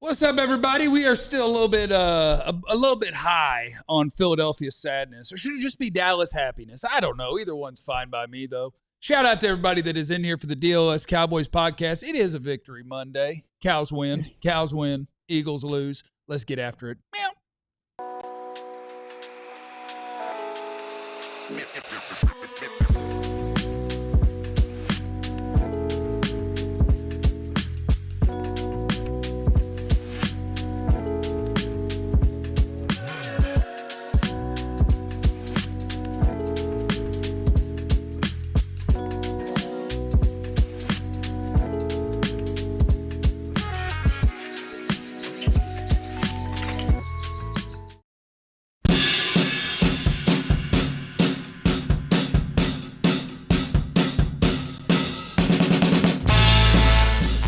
What's up, everybody? We are still a little bit high on Philadelphia sadness, or should it just be Dallas happiness? I don't know. Either one's fine by me, though. Shout out to everybody that is in here for the DLLS Cowboys podcast. It is a victory Monday. Cows win. Cows win. Eagles lose. Let's get after it. Meow.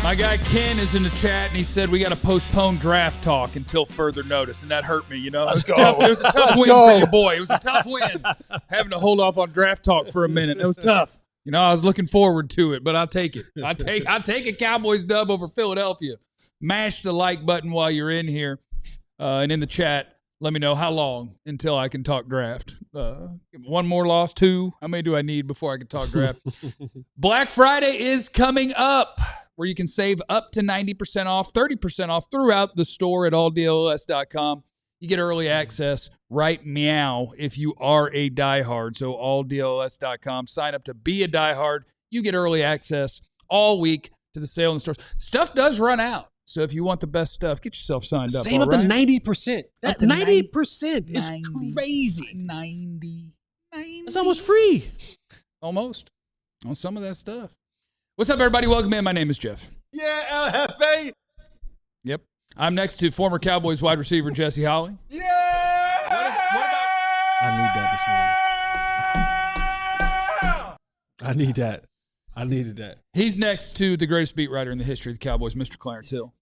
My guy Ken is in the chat, and he said we got to postpone draft talk until further notice, and that hurt me. You know, it was a tough win for your boy. It was a tough win, having to hold off on draft talk for a minute. It was tough. You know, I was looking forward to it, but I'll take it. I take a Cowboys dub over Philadelphia. Mash the like button while you're in here, and in the chat, let me know how long until I can talk draft. One more loss, two. How many do I need before I can talk draft? Black Friday is coming up, where you can save up to 90% off, 30% off throughout the store at alldlls.com. You get early access right meow if you are a diehard. So alldlls.com. Sign up to be a diehard. You get early access all week to the sale in the stores. Stuff does run out. So if you want the best stuff, get yourself signed up. Save up to 90%. That 90% is 90, crazy. 90. It's almost free. Almost. On some of that stuff. What's up, everybody? Welcome in. My name is Jeff. Yeah, LFA. Yep. I'm next to former Cowboys wide receiver Jesse Holley. Yeah. What about? I need that. I needed that. He's next to the greatest beat writer in the history of the Cowboys, Mr. Clarence Hill.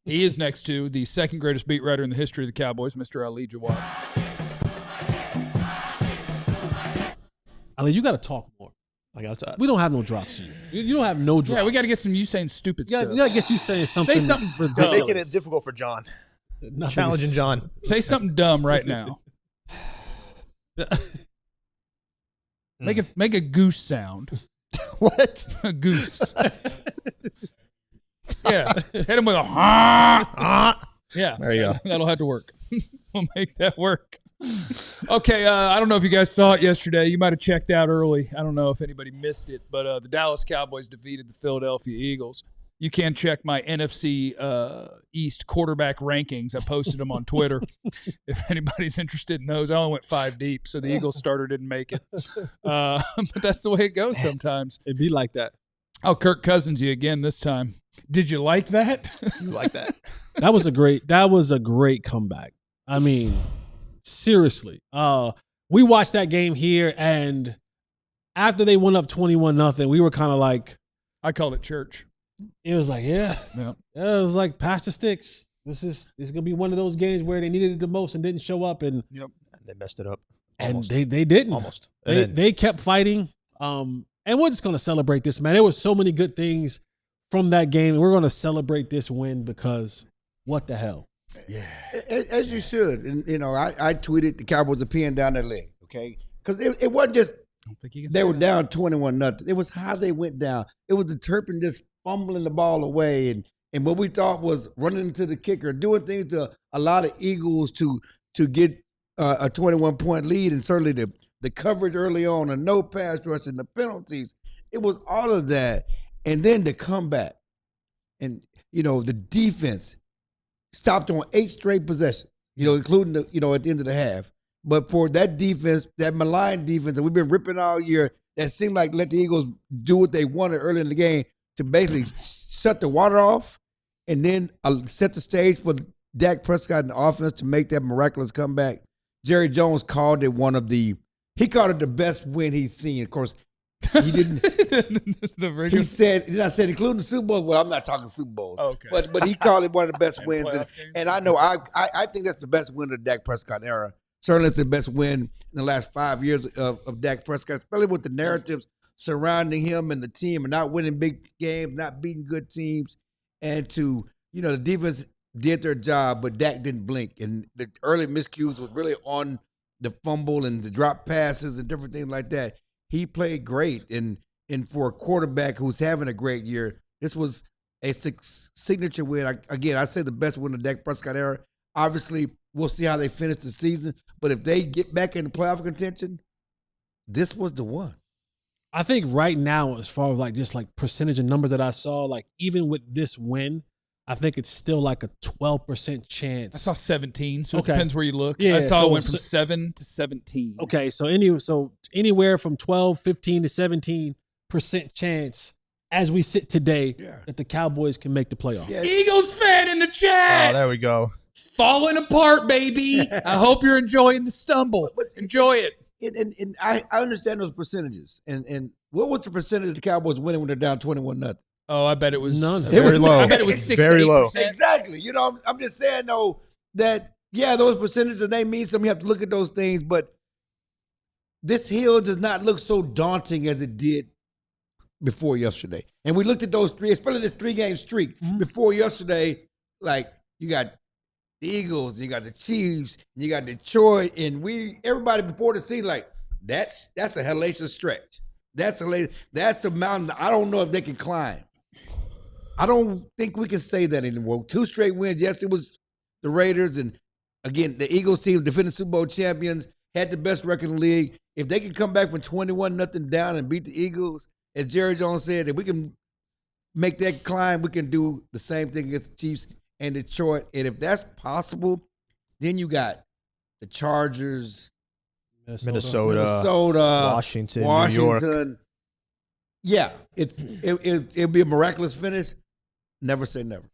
He is next to the second greatest beat writer in the history of the Cowboys, Mr. Ali Jawad. Ali, you got to talk more. We don't have no drops here. You don't have no drops. Yeah, we got to get some you saying stupid stuff. We got to get you saying something. Say something ridiculous. Making it difficult for John. Challenging John. Say something dumb right now. Make a goose sound. What? A goose. Yeah. Hit him with a ha. Yeah. There you go. That'll have to work. We'll make that work. Okay, I don't know if you guys saw it yesterday. You might have checked out early. I don't know if anybody missed it, but the Dallas Cowboys defeated the Philadelphia Eagles. You can check my NFC East quarterback rankings. I posted them on Twitter. If anybody's interested in those, I only went 5 deep, so the Eagles starter didn't make it. But that's the way it goes sometimes. It'd be like that. I'll Kirk Cousins you again this time. Did you like that? You like that? That was a great comeback. I mean, seriously. We watched that game here, and after they went up 21-0, we were kind of like, I called it church. It was like, yeah. Yep. It was like pass the sticks. This is gonna be one of those games where they needed it the most and didn't show up, and They messed it up. Almost. And they didn't. Almost. They kept fighting. And we're just gonna celebrate this, man. There was so many good things from that game, and we're gonna celebrate this win because what the hell? Yeah, as you should. And you know, I tweeted the Cowboys are peeing down their leg, okay? Because it wasn't just they were down 21-0. It was how they went down. It was the Turpin just fumbling the ball away and what we thought was running into the kicker, doing things to allow the Eagles to get a 21-point lead, and certainly the coverage early on, and no pass rush and the penalties. It was all of that, and then the comeback, and you know the defense stopped on 8 straight possessions, you know, including at the end of the half. But for that defense, that malign defense that we've been ripping all year, that seemed like let the Eagles do what they wanted early in the game to basically shut the water off, and then set the stage for Dak Prescott and the offense to make that miraculous comeback. Jerry Jones called it he called it the best win he's seen. Of course, he didn't. He said, including the Super Bowl. Well, I'm not talking Super Bowl. Okay. But he called it one of the best wins. And I know I think that's the best win of the Dak Prescott era. Certainly it's the best win in the last 5 years of Dak Prescott, especially with the narratives surrounding him and the team and not winning big games, not beating good teams. and to, the defense did their job, but Dak didn't blink. And the early miscues was really on the fumble and the drop passes and different things like that. He played great. And for a quarterback who's having a great year, this was a signature win. I say the best win of the Dak Prescott era. Obviously, we'll see how they finish the season. But if they get back in the playoff contention, this was the one. I think right now, as far as just percentage of numbers that I saw, even with this win, I think it's still like a 12% chance. I saw 17, so it depends where you look. Yeah, I saw it went from 7 to 17. Okay, so anywhere from 12, 15 to 17% chance as we sit today that the Cowboys can make the playoff. Yeah. Eagles fan in the chat. Oh, there we go. Falling apart, baby. I hope you're enjoying the stumble. Enjoy it. And I understand those percentages. And what was the percentage of the Cowboys winning when they're down 21-0? Oh, I bet it was none. Very low. I bet it was 6 Very low. Exactly. I'm just saying, though, that, those percentages, they mean something. You have to look at those things. But this hill does not look so daunting as it did before yesterday. And we looked at those three, especially this 3-game streak. Before yesterday, you got the Eagles, you got the Chiefs, you got Detroit, and everybody before the season, that's a hellacious stretch. That's a mountain I don't know if they can climb. I don't think we can say that anymore. 2 straight wins. Yes, it was the Raiders, and again, the Eagles team, defending Super Bowl champions, had the best record in the league. If they can come back from 21-0 down and beat the Eagles, as Jerry Jones said, if we can make that climb, we can do the same thing against the Chiefs and Detroit. And if that's possible, then you got the Chargers, Minnesota, Washington, New York. Yeah, it'll be a miraculous finish. Never say never.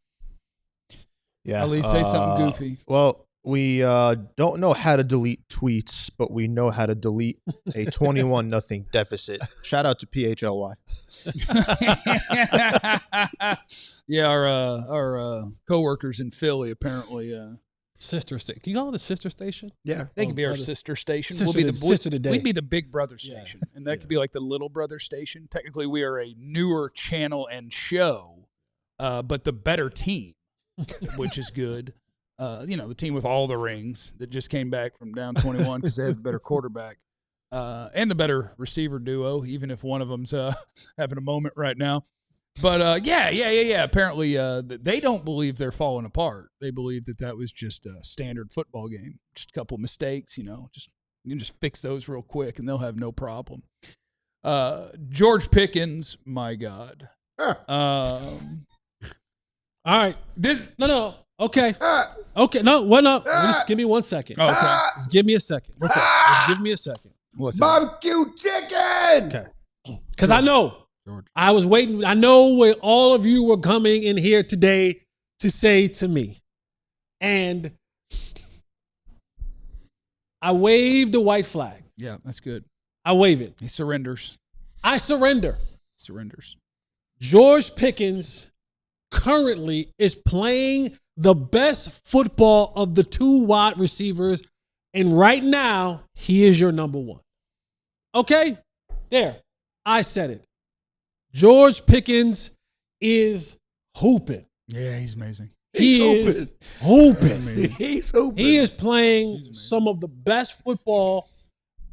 Yeah, At least say something goofy. Well, we don't know how to delete tweets, but we know how to delete a 21-0 deficit. Shout out to PHLY. Yeah, our coworkers in Philly apparently. Sister station. Can you call it a sister station? Yeah. They could be our sister station. Sister today. We'd be the big brother station. And that could be like the little brother station. Technically, we are a newer channel and show, but the better team, which is good. The team with all the rings that just came back from down 21 because they had the better quarterback and the better receiver duo, even if one of them's having a moment right now. But, yeah. Apparently, they don't believe they're falling apart. They believe that was just a standard football game. Just a couple mistakes, you can just fix those real quick, and they'll have no problem. George Pickens, my God. All right. No. Okay. Okay. No, what up? Just give me 1 second. Oh, okay. Just give me a second. What's up? Just give me a second. What's barbecue chicken? Okay. Because I know. I was waiting. I know where all of you were coming in here today to say to me. And I waved the white flag. Yeah, that's good. I wave it. He surrenders. I surrender. Surrenders. George Pickens currently is playing the best football of the 2 wide receivers. And right now, he is your number 1. Okay? There. I said it. George Pickens is hooping. Yeah, he's amazing. He is hooping. He's hooping. He is playing some of the best football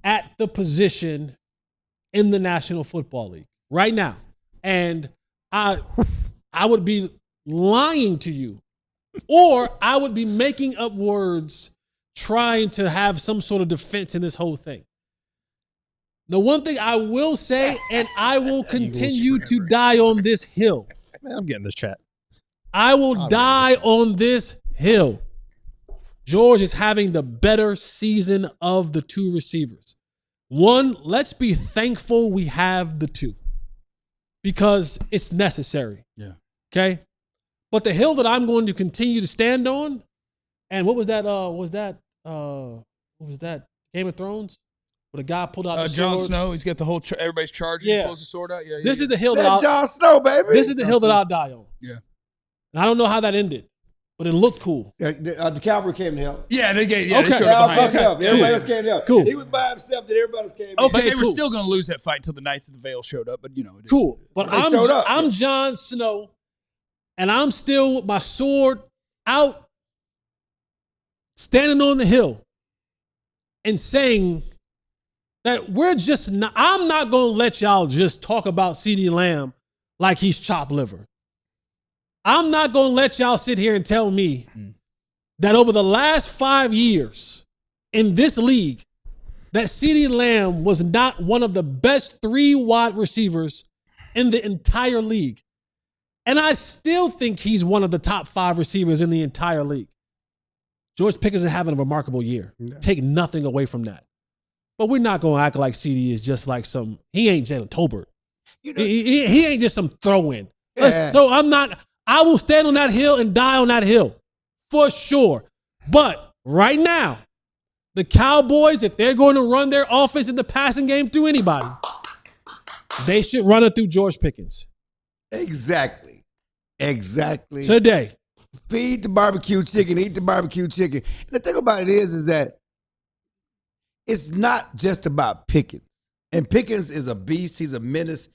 at the position in the National Football League right now. And I would be lying to you, or I would be making up words trying to have some sort of defense in this whole thing. The one thing I will say, and I will continue to die on this hill. Man, I'm getting this chat. I will die on this hill. George is having the better season of the 2 receivers. One, let's be thankful we have the 2 because it's necessary. Yeah. Okay. But the hill that I'm going to continue to stand on, and what was that? What was that? Game of Thrones? Where the guy pulled out the Jon sword. Snow, he's got the whole everybody's charging. Yeah. He pulls the sword out. Yeah. This is the hill that That's Jon Snow, baby. This is the hill that I'll die on. Yeah. And I don't know how that ended, but it looked cool. The cavalry came to help. Yeah, they Okay. showed They all up come behind him. help. Everybody else came to help. Cool. He was by himself. That everybody else came. Okay. But they were cool. still going to lose that fight until the Knights of the Vale showed up. But it is. Cool. But They showed up. I'm Jon Snow. And I'm still with my sword out, standing on the hill and saying that I'm not going to let y'all just talk about CeeDee Lamb like he's chopped liver. I'm not going to let y'all sit here and tell me that over the last 5 years in this league, that CeeDee Lamb was not one of the best 3 wide receivers in the entire league. And I still think he's one of the top 5 receivers in the entire league. George Pickens is having a remarkable year. Yeah. Take nothing away from that. But we're not going to act like CeeDee is just like he ain't Jalen Tolbert. You know, he ain't just some throw-in. Yeah. So I will stand on that hill and die on that hill for sure. But right now, the Cowboys, if they're going to run their offense in the passing game through anybody, they should run it through George Pickens. Exactly. Today. Feed the barbecue chicken, eat the barbecue chicken. And the thing about it is that it's not just about Pickens. And Pickens is a beast. He's a menace.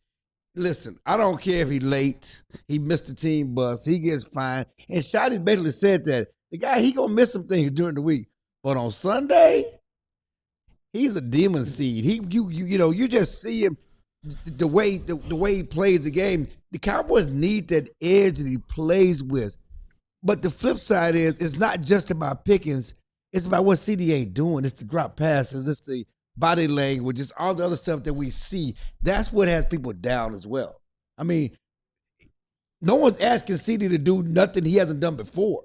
Listen, I don't care if he's late. He missed the team bus. He gets fined. And Shotty basically said that the guy, he going to miss some things during the week. But on Sunday, he's a demon seed. You just see him the way he plays the game. The Cowboys need that edge that he plays with. But the flip side is it's not just about Pickens. It's about what CeeDee ain't doing. It's the drop passes. It's the body language. It's all the other stuff that we see. That's what has people down as well. I mean, no one's asking CeeDee to do nothing he hasn't done before.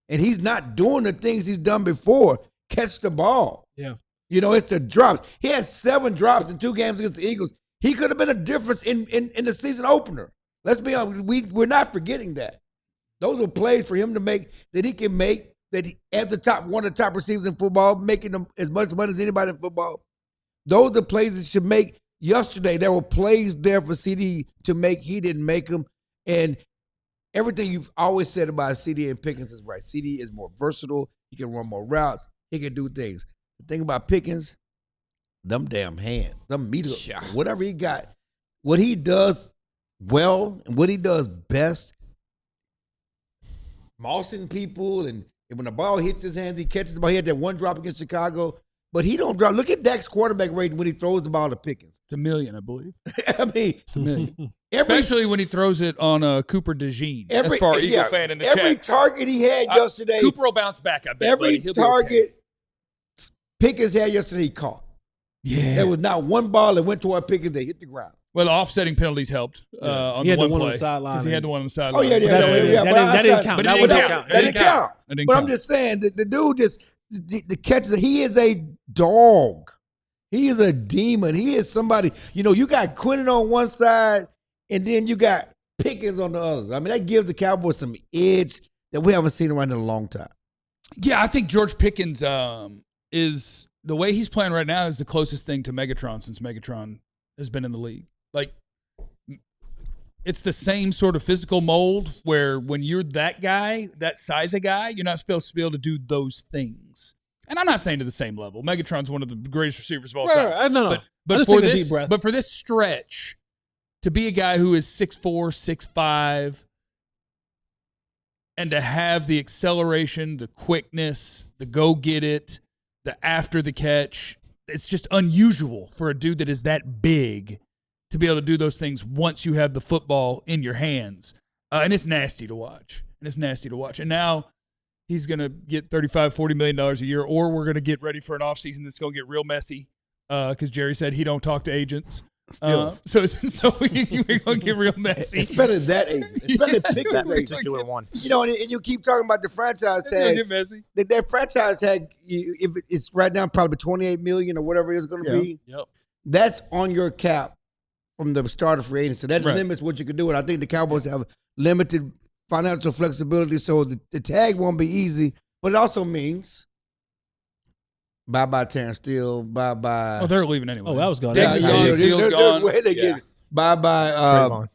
And he's not doing the things he's done before. Catch the ball. Yeah. You know, it's the drops. He had 7 drops in 2 games against the Eagles. He could have been a difference in the season opener. Let's be honest. We're not forgetting that. Those are plays for him to make that he can make, that he, as one of the top receivers in football, making them as much money as anybody in football. Those are plays that should make. Yesterday, there were plays there for CeeDee to make. He didn't make them. And everything you've always said about CeeDee and Pickens is right. CeeDee is more versatile. He can run more routes. He can do things. The thing about Pickens, them damn hands, them meter-ups, whatever he got, what he does well and what he does best, mossing people, and when the ball hits his hands, he catches the ball. He had that one drop against Chicago, but he don't drop. Look at Dak's quarterback rating when he throws the ball to Pickens. It's 1 million, I believe. I mean, it's 1 million. Especially when he throws it on Cooper DeJean. As far as Eagle fan in the chat. Every target he had yesterday. Cooper will bounce back, I bet. Every target Pickens had yesterday, he caught. Yeah. There was not one ball that went toward Pickens that hit the ground. Well, the offsetting penalties helped on he had the one play. On the sideline. He had the one on the sideline. Oh, yeah. That didn't count. That didn't count. But I'm just saying, the dude the catches, he is a dog. He is a demon. He is somebody, you got Quinnen on one side, and then you got Pickens on the other. I mean, that gives the Cowboys some edge that we haven't seen around in a long time. Yeah, I think George Pickens is, the way he's playing right now is the closest thing to Megatron since Megatron has been in the league. Like, it's the same sort of physical mold where when you're that guy, that size of guy, you're not supposed to be able to do those things. And I'm not saying to the same level. Megatron's one of the greatest receivers of all time. Right. No. But for this stretch, to be a guy who is 6'4", 6'5", and to have the acceleration, the quickness, the go get it, the after the catch, it's just unusual for a dude that is that big to be able to do those things once you have the football in your hands. And it's nasty to watch. And now he's going to get $35, $40 million a year, or we're going to get ready for an offseason that's going to get real messy because Jerry said he don't talk to agents. So we're going to get real messy. It's better than that agent. It's better than pick that particular one. And you keep talking about the franchise tag. Get messy. That franchise tag, if it's right now probably $28 million or whatever it is going to be. Yep. That's on your cap from the start of free agency. So that limits what you can do. And I think the Cowboys have limited financial flexibility, so the tag won't be easy. But it also means bye-bye Terrence Steele, bye-bye. Oh, they're leaving anyway. Oh, that was gone. Diggs is gone. Steele's gone. They get bye-bye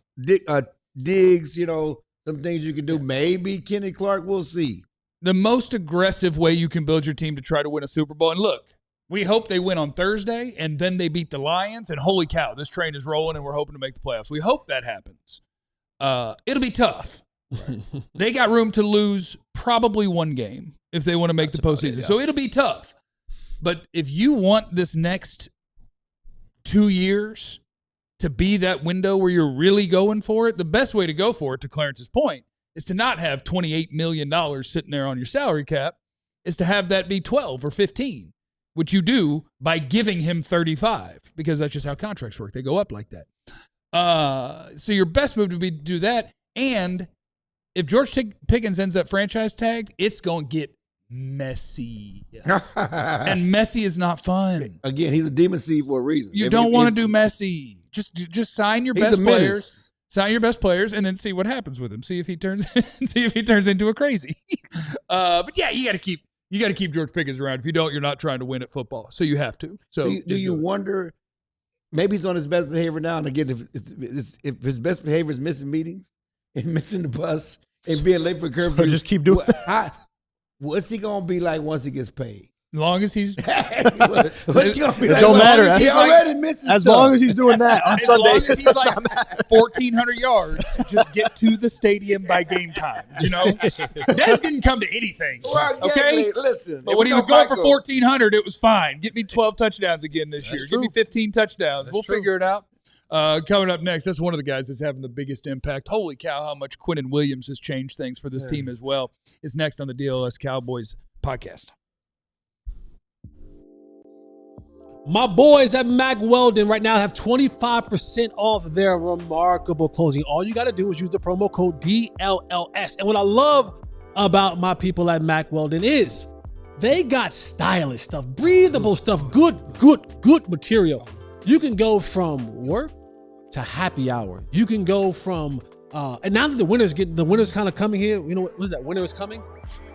Diggs, some things you can do. Maybe Kenny Clark, we'll see. The most aggressive way you can build your team to try to win a Super Bowl. And look, we hope they win on Thursday, and then they beat the Lions, and holy cow, this train is rolling, and we're hoping to make the playoffs. We hope that happens. It'll be tough. They got room to lose probably one game if they want to make the postseason. So it'll be tough. But if you want this next 2 years to be that window where you're really going for it, the best way to go for it, to Clarence's point, is to not have $28 million sitting there on your salary cap, is to have that be 12 or 15, which you do by giving him 35, because that's just how contracts work. They go up like that. So your best move would be to do that. And if George Pickens ends up franchise tagged, it's going to get messy. And messy is not fun. Again, he's a demon seed for a reason. You don't want to do messy. Just sign your best players. Sign your best players and then see what happens with him. See if he turns into a crazy. But yeah, you got to keep George Pickens around. If you don't, you're not trying to win at football. So you have to. So do you wonder? Maybe he's on his best behavior now. And again, if his best behavior is missing meetings and missing the bus and being late for curfew, just keep doing. What's he gonna be like once he gets paid? As long as he's, what's he gonna be like? Don't matter. He already missing as stuff. long as he's doing that on Sunday. As long as he's like 1,400 yards, just get to the stadium by game time. You know, Dez didn't come to anything. Well, okay, listen. But when he was going for 1,400, it was fine. Get me 12 touchdowns again this year. True. Give me 15 touchdowns. We'll figure it out. Coming up next, that's one of the guys that's having the biggest impact. Holy cow, how much Quinnen Williams has changed things for this team as well. Is next on the DLLS Cowboys podcast. My boys at Mack Weldon right now have 25% off their remarkable clothing. All you got to do is use the promo code DLLS. And what I love about my people at Mack Weldon is they got stylish stuff, breathable stuff, good material. You can go from work to happy hour. You can go from and now that the winter's kind of coming here. You know what is that? Winter is coming.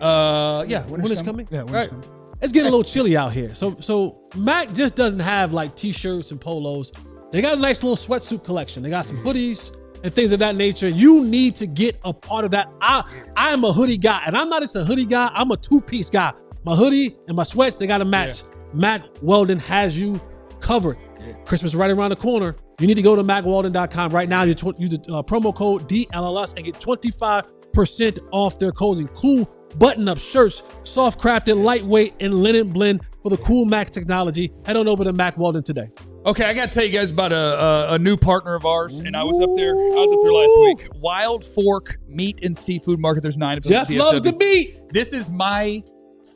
Yeah, winter's coming. Yeah, winter's coming. It's getting a little chilly out here. So Mac just doesn't have like t-shirts and polos. They got a nice little sweatsuit collection. They got some hoodies and things of that nature. You need to get a part of that. I am a hoodie guy, and I'm not just a hoodie guy. I'm a two-piece guy. My hoodie and my sweats, they got to match. Yeah. Mack Weldon has you covered. Yeah. Christmas right around the corner. You need to go to MackWeldon.com right now. Use the promo code DLLS and get 25% off their clothing. Cool button-up shirts, soft crafted, lightweight, and linen blend for the cool Mac technology. Head on over to Mack Weldon today. Okay, I got to tell you guys about a new partner of ours, and I was up there last week. Wild Fork Meat and Seafood Market. There's 9 of them. Jeff loves the meat. This is my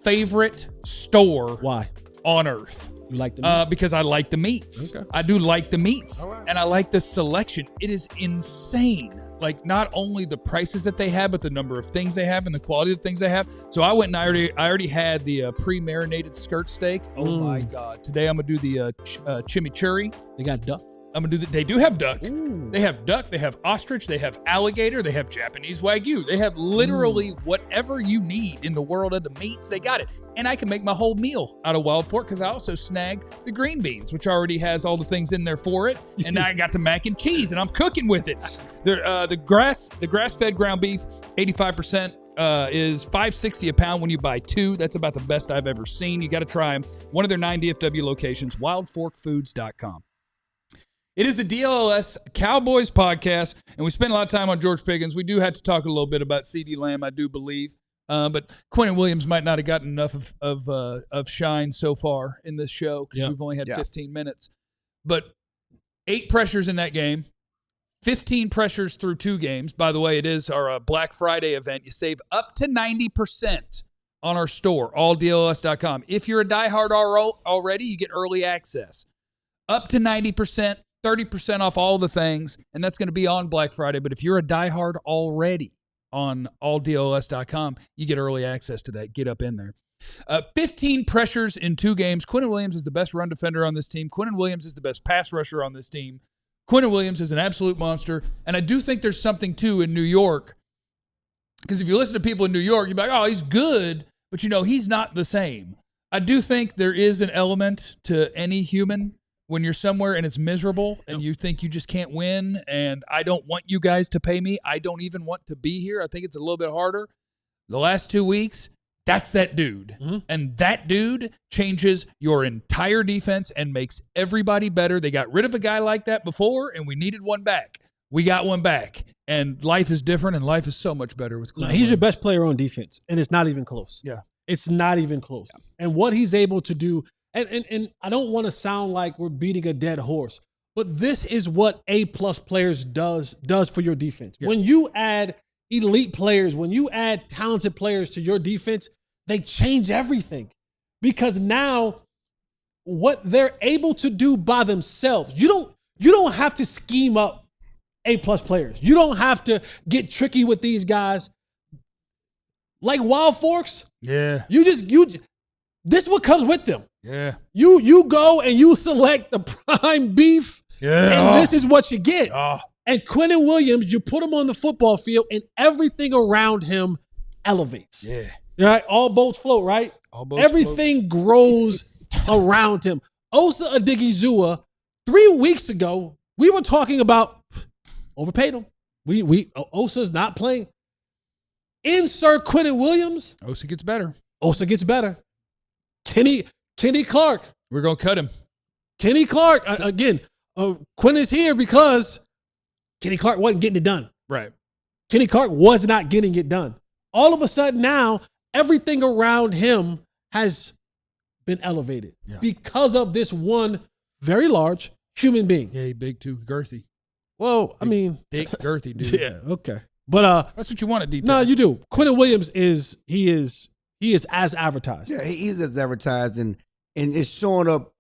favorite store. Why? On earth. You like the meat? Because I like the meats. Okay. I do like the meats, and I like the selection. It is insane. Like, not only the prices that they have, but the number of things they have and the quality of the things they have. So I went and I already had the pre-marinated skirt steak. Oh my God. Today I'm going to do the chimichurri. They got duck. They do have duck. Ooh. They have duck. They have ostrich. They have alligator. They have Japanese Wagyu. They have literally whatever you need in the world of the meats. They got it. And I can make my whole meal out of Wild Fork because I also snagged the green beans, which already has all the things in there for it. And now I got the mac and cheese, and I'm cooking with it. The grass-fed ground beef, 85%. Is $5.60 a pound when you buy 2. That's about the best I've ever seen. You got to try them. One of their 9 DFW locations, wildforkfoods.com. It is the DLLS Cowboys podcast, and we spent a lot of time on George Pickens. We do have to talk a little bit about CeeDee Lamb, I do believe. But Quinnen Williams might not have gotten enough of shine so far in this show because we've only had 15 minutes. But 8 pressures in that game, 15 pressures through 2 games. By the way, it is our Black Friday event. You save up to 90% on our store, alldlls.com. If you're a diehard already, you get early access. Up to 90%, 30% off all the things, and that's going to be on Black Friday. But if you're a diehard already on alldlls.com, you get early access to that. Get up in there. 15 pressures in 2 games. Quinnen Williams is the best run defender on this team. Quinnen Williams is the best pass rusher on this team. Quinnen Williams is an absolute monster. And I do think there's something, too, in New York. Because if you listen to people in New York, you're like, oh, he's good, but, he's not the same. I do think there is an element to any human when you're somewhere and it's miserable and you think you just can't win and I don't want you guys to pay me. I don't even want to be here. I think it's a little bit harder. The last 2 weeks, that's that dude. Mm-hmm. And that dude changes your entire defense and makes everybody better. They got rid of a guy like that before, and we needed one back. we got one back. And life is different, and life is so much better with Quinnen. He's your best player on defense, and it's not even close. Yeah. It's not even close. Yeah. And what he's able to do, and I don't want to sound like we're beating a dead horse, but this is what A-plus players does for your defense. Yeah. When you add elite players, when you add talented players to your defense, they change everything. Because now what they're able to do by themselves, you don't have to scheme up A-plus players. You don't have to get tricky with these guys. Like Wild Forks, yeah. This is what comes with them. Yeah. You go and you select the prime beef, yeah. And this is what you get. And Quinnen Williams, you put him on the football field, and everything around him elevates. Yeah. Right? All boats float, right? All boats Everything grows around him. Osa Odigizua, 3 weeks ago, we were talking about overpaid him. Osa's not playing. Insert Quinnen Williams. Osa gets better. Kenny Clark. We're going to cut him. Kenny Clark. Again, Quinnen's here because Kenny Clark wasn't getting it done. Right. Kenny Clark was not getting it done. All of a sudden now, everything around him has been elevated because of this one very large human being. Yeah, he's big too, girthy. Well, big girthy dude. Yeah, okay. But that's what you want to detail. No, you do. Quinnen Williams is as advertised. Yeah, he's as advertised, and it's showing up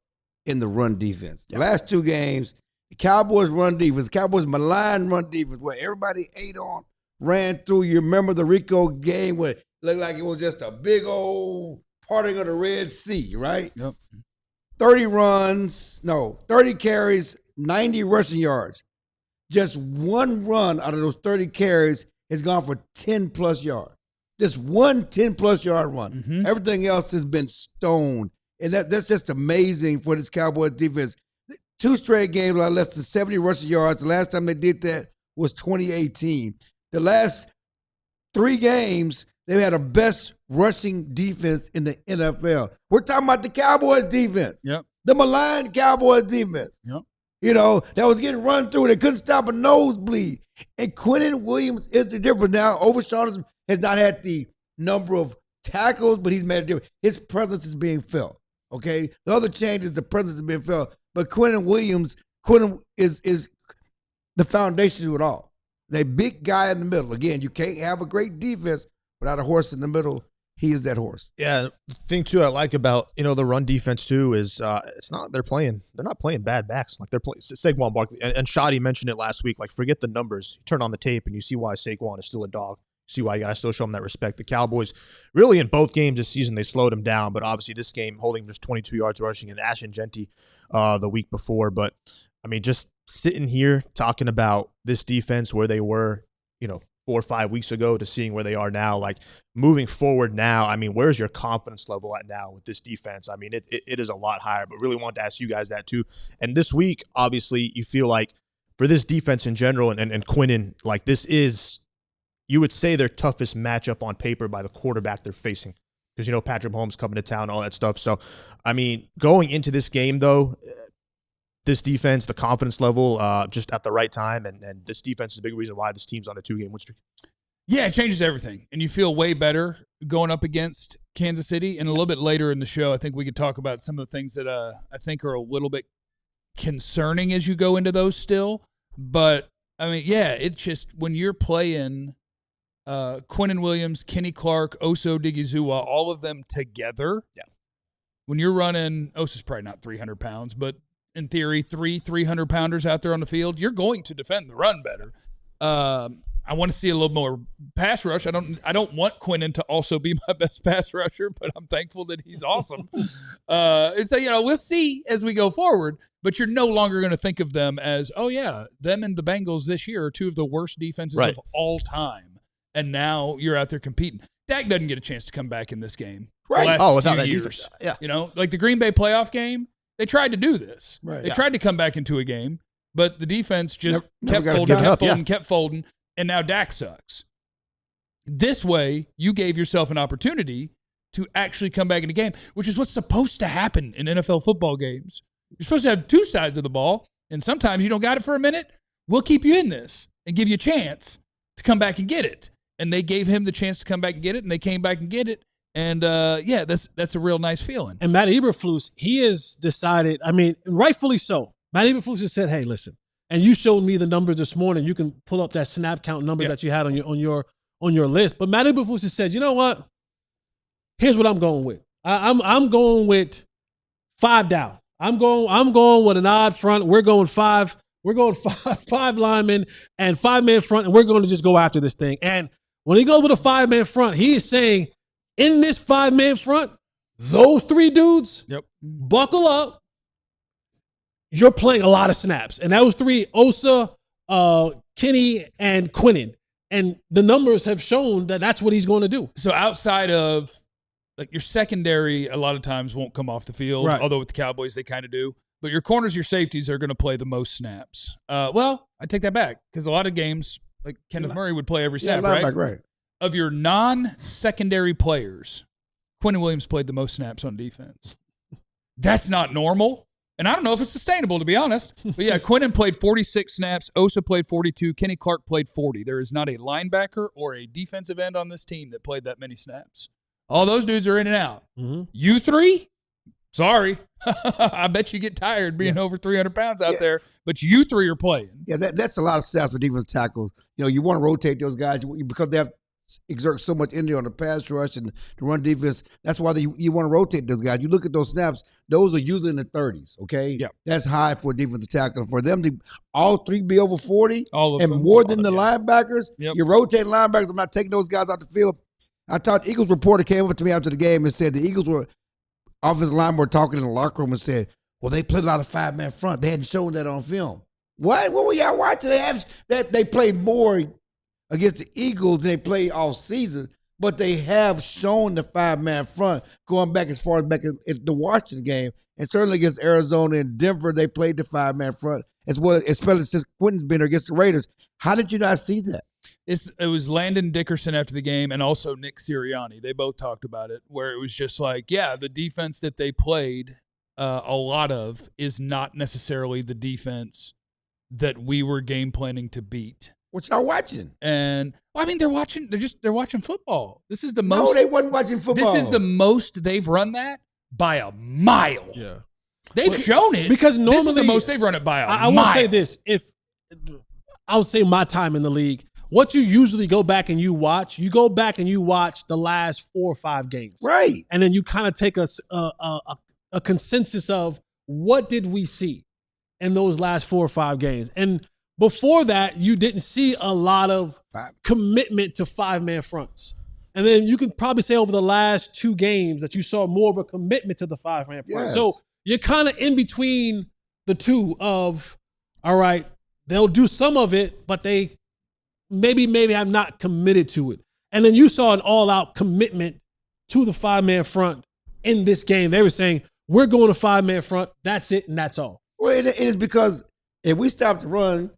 in the run defense. The last 2 games, the Cowboys run defense, the Cowboys malign run defense, where everybody ate on, ran through. You remember the Rico game where it looked like it was just a big old parting of the Red Sea, right? Yep. 30 carries, 90 rushing yards. Just one run out of those 30 carries has gone for 10-plus yards. Just one 10-plus yard run. Mm-hmm. Everything else has been stoned. And that's just amazing for this Cowboys defense. 2 straight games with less than 70 rushing yards. The last time they did that was 2018. The last 3 games, they had a best rushing defense in the NFL. We're talking about the Cowboys defense. Yep. The maligned Cowboys defense. Yep. That was getting run through. They couldn't stop a nosebleed. And Quinnen Williams is the difference. Now, Overshawn has not had the number of tackles, but he's made a difference. His presence is being felt, okay? The other change is the presence is being felt. But Quinnen Williams, is the foundation to it all. The big guy in the middle. Again, you can't have a great defense without a horse in the middle. He is that horse. Yeah, the thing too I like about the run defense too is they're not playing bad backs. Like they're playing Saquon Barkley and Shotty mentioned it last week. Like forget the numbers, you turn on the tape and you see why Saquon is still a dog. See why you gotta still show him that respect. The Cowboys really in both games this season they slowed him down, but obviously this game holding just 22 yards rushing and Ashton Genty the week before. But just sitting here talking about this defense where they were 4 or 5 weeks ago to seeing where they are now, like moving forward now, where's your confidence level at now with this defense? It is a lot higher, but really wanted to ask you guys that too. And this week, obviously, you feel like for this defense in general and Quinnen, like this is, you would say their toughest matchup on paper by the quarterback they're facing. Because, Patrick Mahomes coming to town, all that stuff. So, going into this game, though, this defense, the confidence level, just at the right time, and this defense is a big reason why this team's on a 2-game win streak. Yeah, it changes everything, and you feel way better going up against Kansas City. And a little bit later in the show, I think we could talk about some of the things that I think are a little bit concerning as you go into those still. But, it's just when you're playing Quinnen Williams, Kenny Clark, Osa Odigizua, all of them together. Yeah. When you're running, Osa's probably not 300 pounds, but in theory, 300-pounders out there on the field, you're going to defend the run better. I want to see a little more pass rush. I don't want Quinnen to also be my best pass rusher, but I'm thankful that he's awesome. And so, we'll see as we go forward, but you're no longer going to think of them as, them and the Bengals this year are 2 of the worst defenses of all time. And now you're out there competing. Dak doesn't get a chance to come back in this game. Right. Without that years. Defense. Yeah. Like the Green Bay playoff game, they tried to do this. Right. They tried to come back into a game, but the defense just kept folding, and now Dak sucks. This way, you gave yourself an opportunity to actually come back in a game, which is what's supposed to happen in NFL football games. You're supposed to have 2 sides of the ball, and sometimes you don't got it for a minute. we'll keep you in this and give you a chance to come back and get it. And they gave him the chance to come back and get it, and they came back and get it. And, that's a real nice feeling. And Matt Eberflus, he has decided, I mean, rightfully so. Matt Eberflus has said, hey, listen, and you showed me the numbers this morning. You can pull up that snap count number that you had on your list. But Matt Eberflus has said, you know what? Here's what I'm going with. I'm going with 5 down. I'm going with an odd front. We're going five linemen and 5-man front, and we're going to just go after this thing. And when he goes with a 5-man front, he is saying, in this 5-man front, those 3 dudes, buckle up. You're playing a lot of snaps. And that was 3, Osa, Kenny, and Quinnen. And the numbers have shown that that's what he's going to do. So outside of, like, your secondary a lot of times won't come off the field, although with the Cowboys they kind of do. But your corners, your safeties are going to play the most snaps. Well, I take that back because a lot of games, like Kenneth Murray would play every snap, right? Of your non-secondary players, Quinnen Williams played the most snaps on defense. That's not normal. And I don't know if it's sustainable, to be honest. But, yeah, Quinnen played 46 snaps. Osa played 42. Kenny Clark played 40. There is not a linebacker or a defensive end on this team that played that many snaps. All those dudes are in and out. Mm-hmm. You 3? Sorry. I bet you get tired being over 300 pounds out there, but you 3 are playing. Yeah, that's a lot of snaps for defensive tackles. You know, you want to rotate those guys because they have exert so much energy on the pass rush and the run defense. That's why you want to rotate those guys. You look at those snaps; those are usually in the 30s. Okay, that's high for a defensive tackle. For them to all 3 be over 40, and more than the linebackers, you're rotating linebackers. I'm not taking those guys out the field. I thought Eagles reporter came up to me after the game and said the Eagles offensive line were talking in the locker room and said, "Well, they played a lot of 5-man front. They hadn't shown that on film." What were y'all watching? They played more against the Eagles than they played all season, but they have shown the 5-man front going back as far as back at the Washington game, and certainly against Arizona and Denver, they played the 5-man front as well, especially since Quinton's been there against the Raiders. How did you not see that? It was Landon Dickerson after the game and also Nick Sirianni. They both talked about it, where it was just like, the defense that they played a lot of is not necessarily the defense that we were game planning to beat. What y'all watching? And I mean, they're watching football. This is the most. No, they wasn't watching football. This is the most they've run that by a mile. Yeah, they've shown it because normally this is the most they've run it by a mile. I will say this: I would say my time in the league, what you usually go back and you watch the last 4 or 5 games, right? And then you kind of take a consensus of what did we see in those last 4 or 5 games, and before that, you didn't see a lot of commitment to 5-man fronts. And then you can probably say over the last 2 games that you saw more of a commitment to the 5-man front. Yes. So you're kind of in between the two of, all right, they'll do some of it, but they maybe have not committed to it. And then you saw an all-out commitment to the 5-man front in this game. They were saying, we're going to 5-man front. That's it, and that's all. Well, it is because if we stop the run,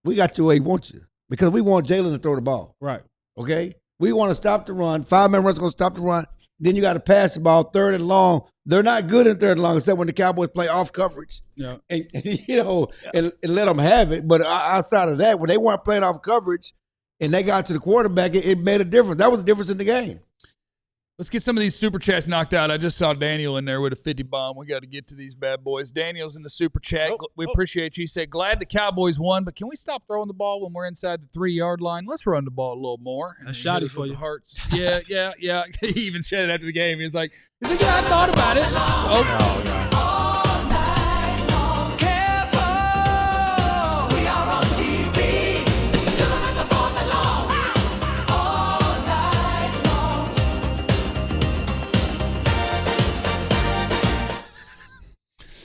we got you where we want you because we want Jalen to throw the ball. Right. Okay? We want to stop the run. 5-man run's going to stop the run. Then you got to pass the ball 3rd and long. They're not good in 3rd and long except when the Cowboys play off coverage. Yeah. And let them have it. But outside of that, when they weren't playing off coverage and they got to the quarterback, it made a difference. That was the difference in the game. Let's get some of these super chats knocked out. I just saw Daniel in there with a 50 bomb. We got to get to these bad boys. Daniel's in the super chat. We appreciate you. He said, glad the Cowboys won, but can we stop throwing the ball when we're inside the 3-yard line? Let's run the ball a little more. That's shoddy for you. Hearts. Yeah. He even said it after the game. He's like, yeah, I thought about it. Oh, God.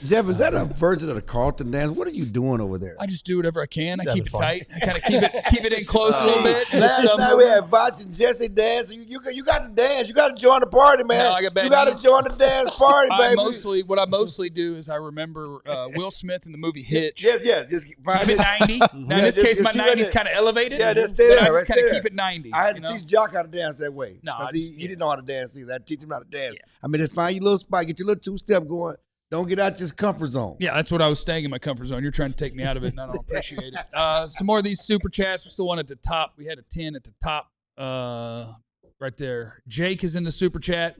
Jeff, is that a version of the Carlton dance? What are you doing over there? I just do whatever I can. I keep it tight. I kind of keep it in close a little bit. Last night we had Voch and Jesse dance. You got to dance. You got to join the party, man. No, you got to join the dance party, baby. What I mostly do is I remember Will Smith in the movie Hitch. Yes. Just keep it 90. Now in this case, my 90 is kind of elevated. Yeah, just stay there. I just kind of keep it 90. I had to teach Jock how to dance that way. No, he didn't know how to dance either. I had to teach him how to dance. Yeah. I mean, just find your little spot, get your little 2-step going. Don't get out your comfort zone. Yeah, that's what I was staying in my comfort zone. You're trying to take me out of it, and I don't appreciate it. Some more of these super chats. What's the one at the top? We had a 10 at the top right there. Jake is in the super chat.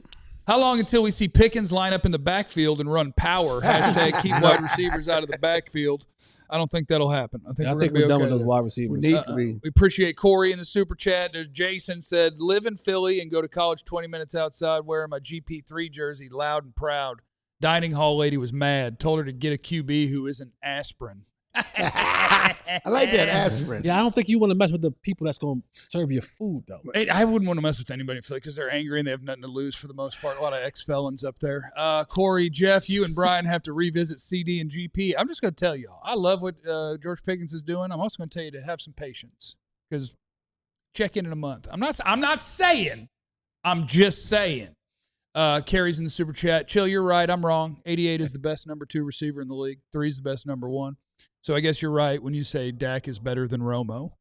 How long until we see Pickens line up in the backfield and run power? Hashtag keep wide receivers out of the backfield. I don't think that'll happen. I think we're done okay with those wide receivers. We need to be. We appreciate Corey in the super chat. Jason said, live in Philly and go to college 20 minutes outside wearing my GP3 jersey, loud and proud. Dining hall lady was mad. Told her to get a QB who isn't aspirin. I like that aspirin. Yeah, I don't think you want to mess with the people that's going to serve your food, though. I wouldn't want to mess with anybody in Philly because they're angry and they have nothing to lose for the most part. A lot of ex-felons up there. Corey, Jeff, you and Brian have to revisit CD and GP. I'm just going to tell y'all, I love what George Pickens is doing. I'm also going to tell you to have some patience because check in a month. I'm not saying. I'm just saying. Carrie's in the super chat. Chill, you're right. I'm wrong. 88 is the best number 2 receiver in the league. 3 is the best number 1. So I guess you're right when you say Dak is better than Romo.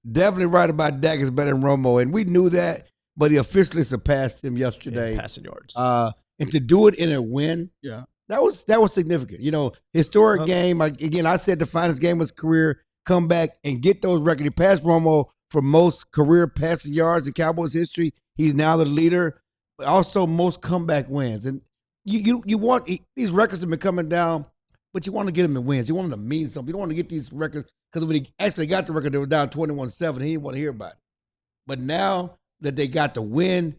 Definitely right about Dak is better than Romo, and we knew that, but he officially surpassed him yesterday. Passing yards. And to do it in a win, that was significant. You know, historic game. Again, I said the finest game of his career. Come back and get those records. He passed Romo for most career passing yards in Cowboys history. He's now the leader. But also most comeback wins. And you want these records have been coming down. But you want to get them in wins. You want them to mean something. You don't want to get these records because when he actually got the record, they were down 21-7. He didn't want to hear about it. But now that they got the win,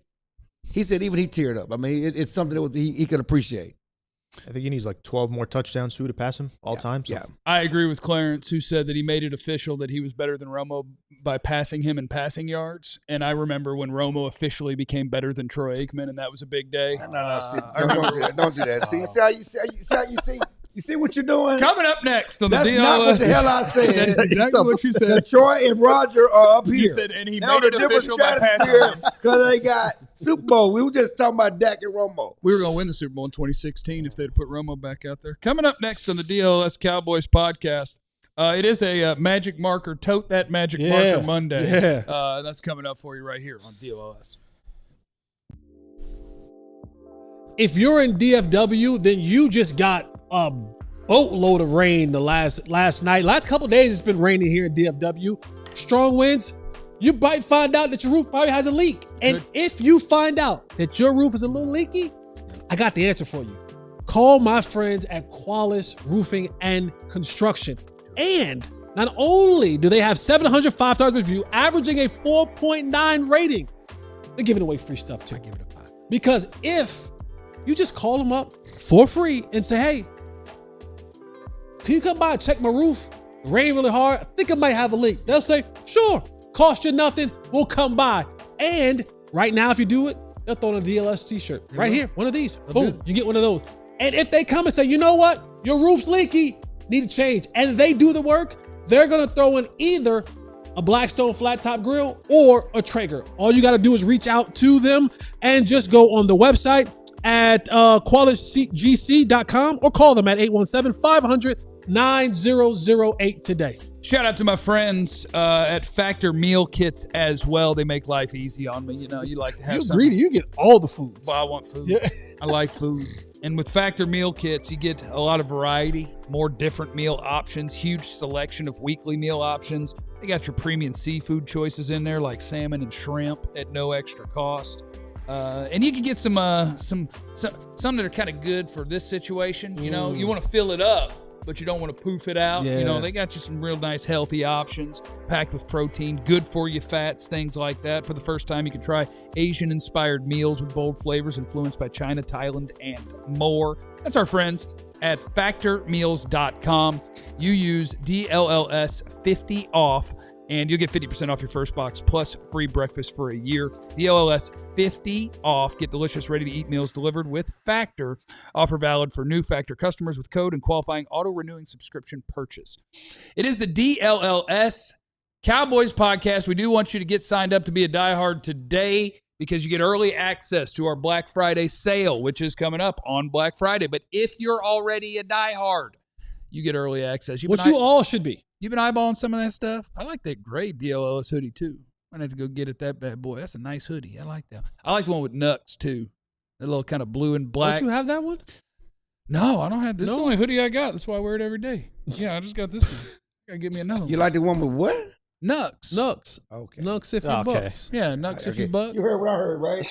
he said even he teared up. I mean, it's something that he could appreciate. I think he needs like 12 more touchdowns too to pass him all time. So. Yeah, I agree with Clarence, who said that he made it official that he was better than Romo by passing him in passing yards. And I remember when Romo officially became better than Troy Aikman, and that was a big day. Don't do that. See. You see what you're doing? Coming up next on the DLLS. That's not what the hell I said. That's exactly what you said. Troy and Roger are up here. You said, and he made it official by passing him. Because they got Super Bowl. We were just talking about Dak and Romo. We were going to win the Super Bowl in 2016 if they'd put Romo back out there. Coming up next on the DLLS Cowboys podcast, it is a magic marker, tote that magic marker Monday. Yeah. That's coming up for you right here on DLLS. If you're in DFW, then you just got a boatload of rain the last night. Last couple of days, it's been raining here in DFW. Strong winds. You might find out that your roof probably has a leak. And if you find out that your roof is a little leaky, I got the answer for you. Call my friends at Qualis Roofing and Construction. And not only do they have 700 5-star review, averaging a 4.9 rating, they're giving away free stuff too. I give it a 5. Because if you just call them up for free and say, hey, can you come by and check my roof? It rained really hard. I think I might have a leak. They'll say, sure, cost you nothing. We'll come by. And right now, if you do it, they'll throw in a DLS t-shirt. Right here, one of these. Boom, you get one of those. And if they come and say, you know what? Your roof's leaky, need to change. And they do the work, they're going to throw in either a Blackstone flat top grill or a Traeger. All you got to do is reach out to them and just go on the website at qualisgc.com or call them at 817-500-9008 today. Shout out to my friends at Factor Meal Kits as well. They make life easy on me. You know, you like to have something. Greedy. You get all the foods. Well, I want food. Yeah. I like food. And with Factor Meal Kits, you get a lot of variety, more different meal options, huge selection of weekly meal options. They got your premium seafood choices in there like salmon and shrimp at no extra cost. And you can get some that are kind of good for this situation. You know, you want to fill it up, but you don't want to poof it out. Yeah. You know, they got you some real nice healthy options packed with protein, good for you fats, things like that. For the first time, you can try Asian-inspired meals with bold flavors influenced by China, Thailand, and more. That's our friends at factormeals.com. You use DLLS 50 off, and you'll get 50% off your first box plus free breakfast for a year. DLLS 50 off. Get delicious, ready-to-eat meals delivered with Factor. Offer valid for new Factor customers with code and qualifying auto-renewing subscription purchase. It is the DLLS Cowboys podcast. We do want you to get signed up to be a diehard today because you get early access to our Black Friday sale, which is coming up on Black Friday. But if you're already a diehard, you get early access. You all should be. You've been eyeballing some of that stuff? I like that gray DLLS hoodie, too. I have to go get it, that bad boy. That's a nice hoodie. I like that. I like the one with Nux, too. That little kind of blue and black. Don't you have that one? No, I don't have this. Is the only hoodie I got. That's why I wear it every day. Yeah, I just got this one. Gotta give me another one. You like the one with what? Nux. Okay. Nux $50. Yeah, Nux $50. You heard what I heard, right?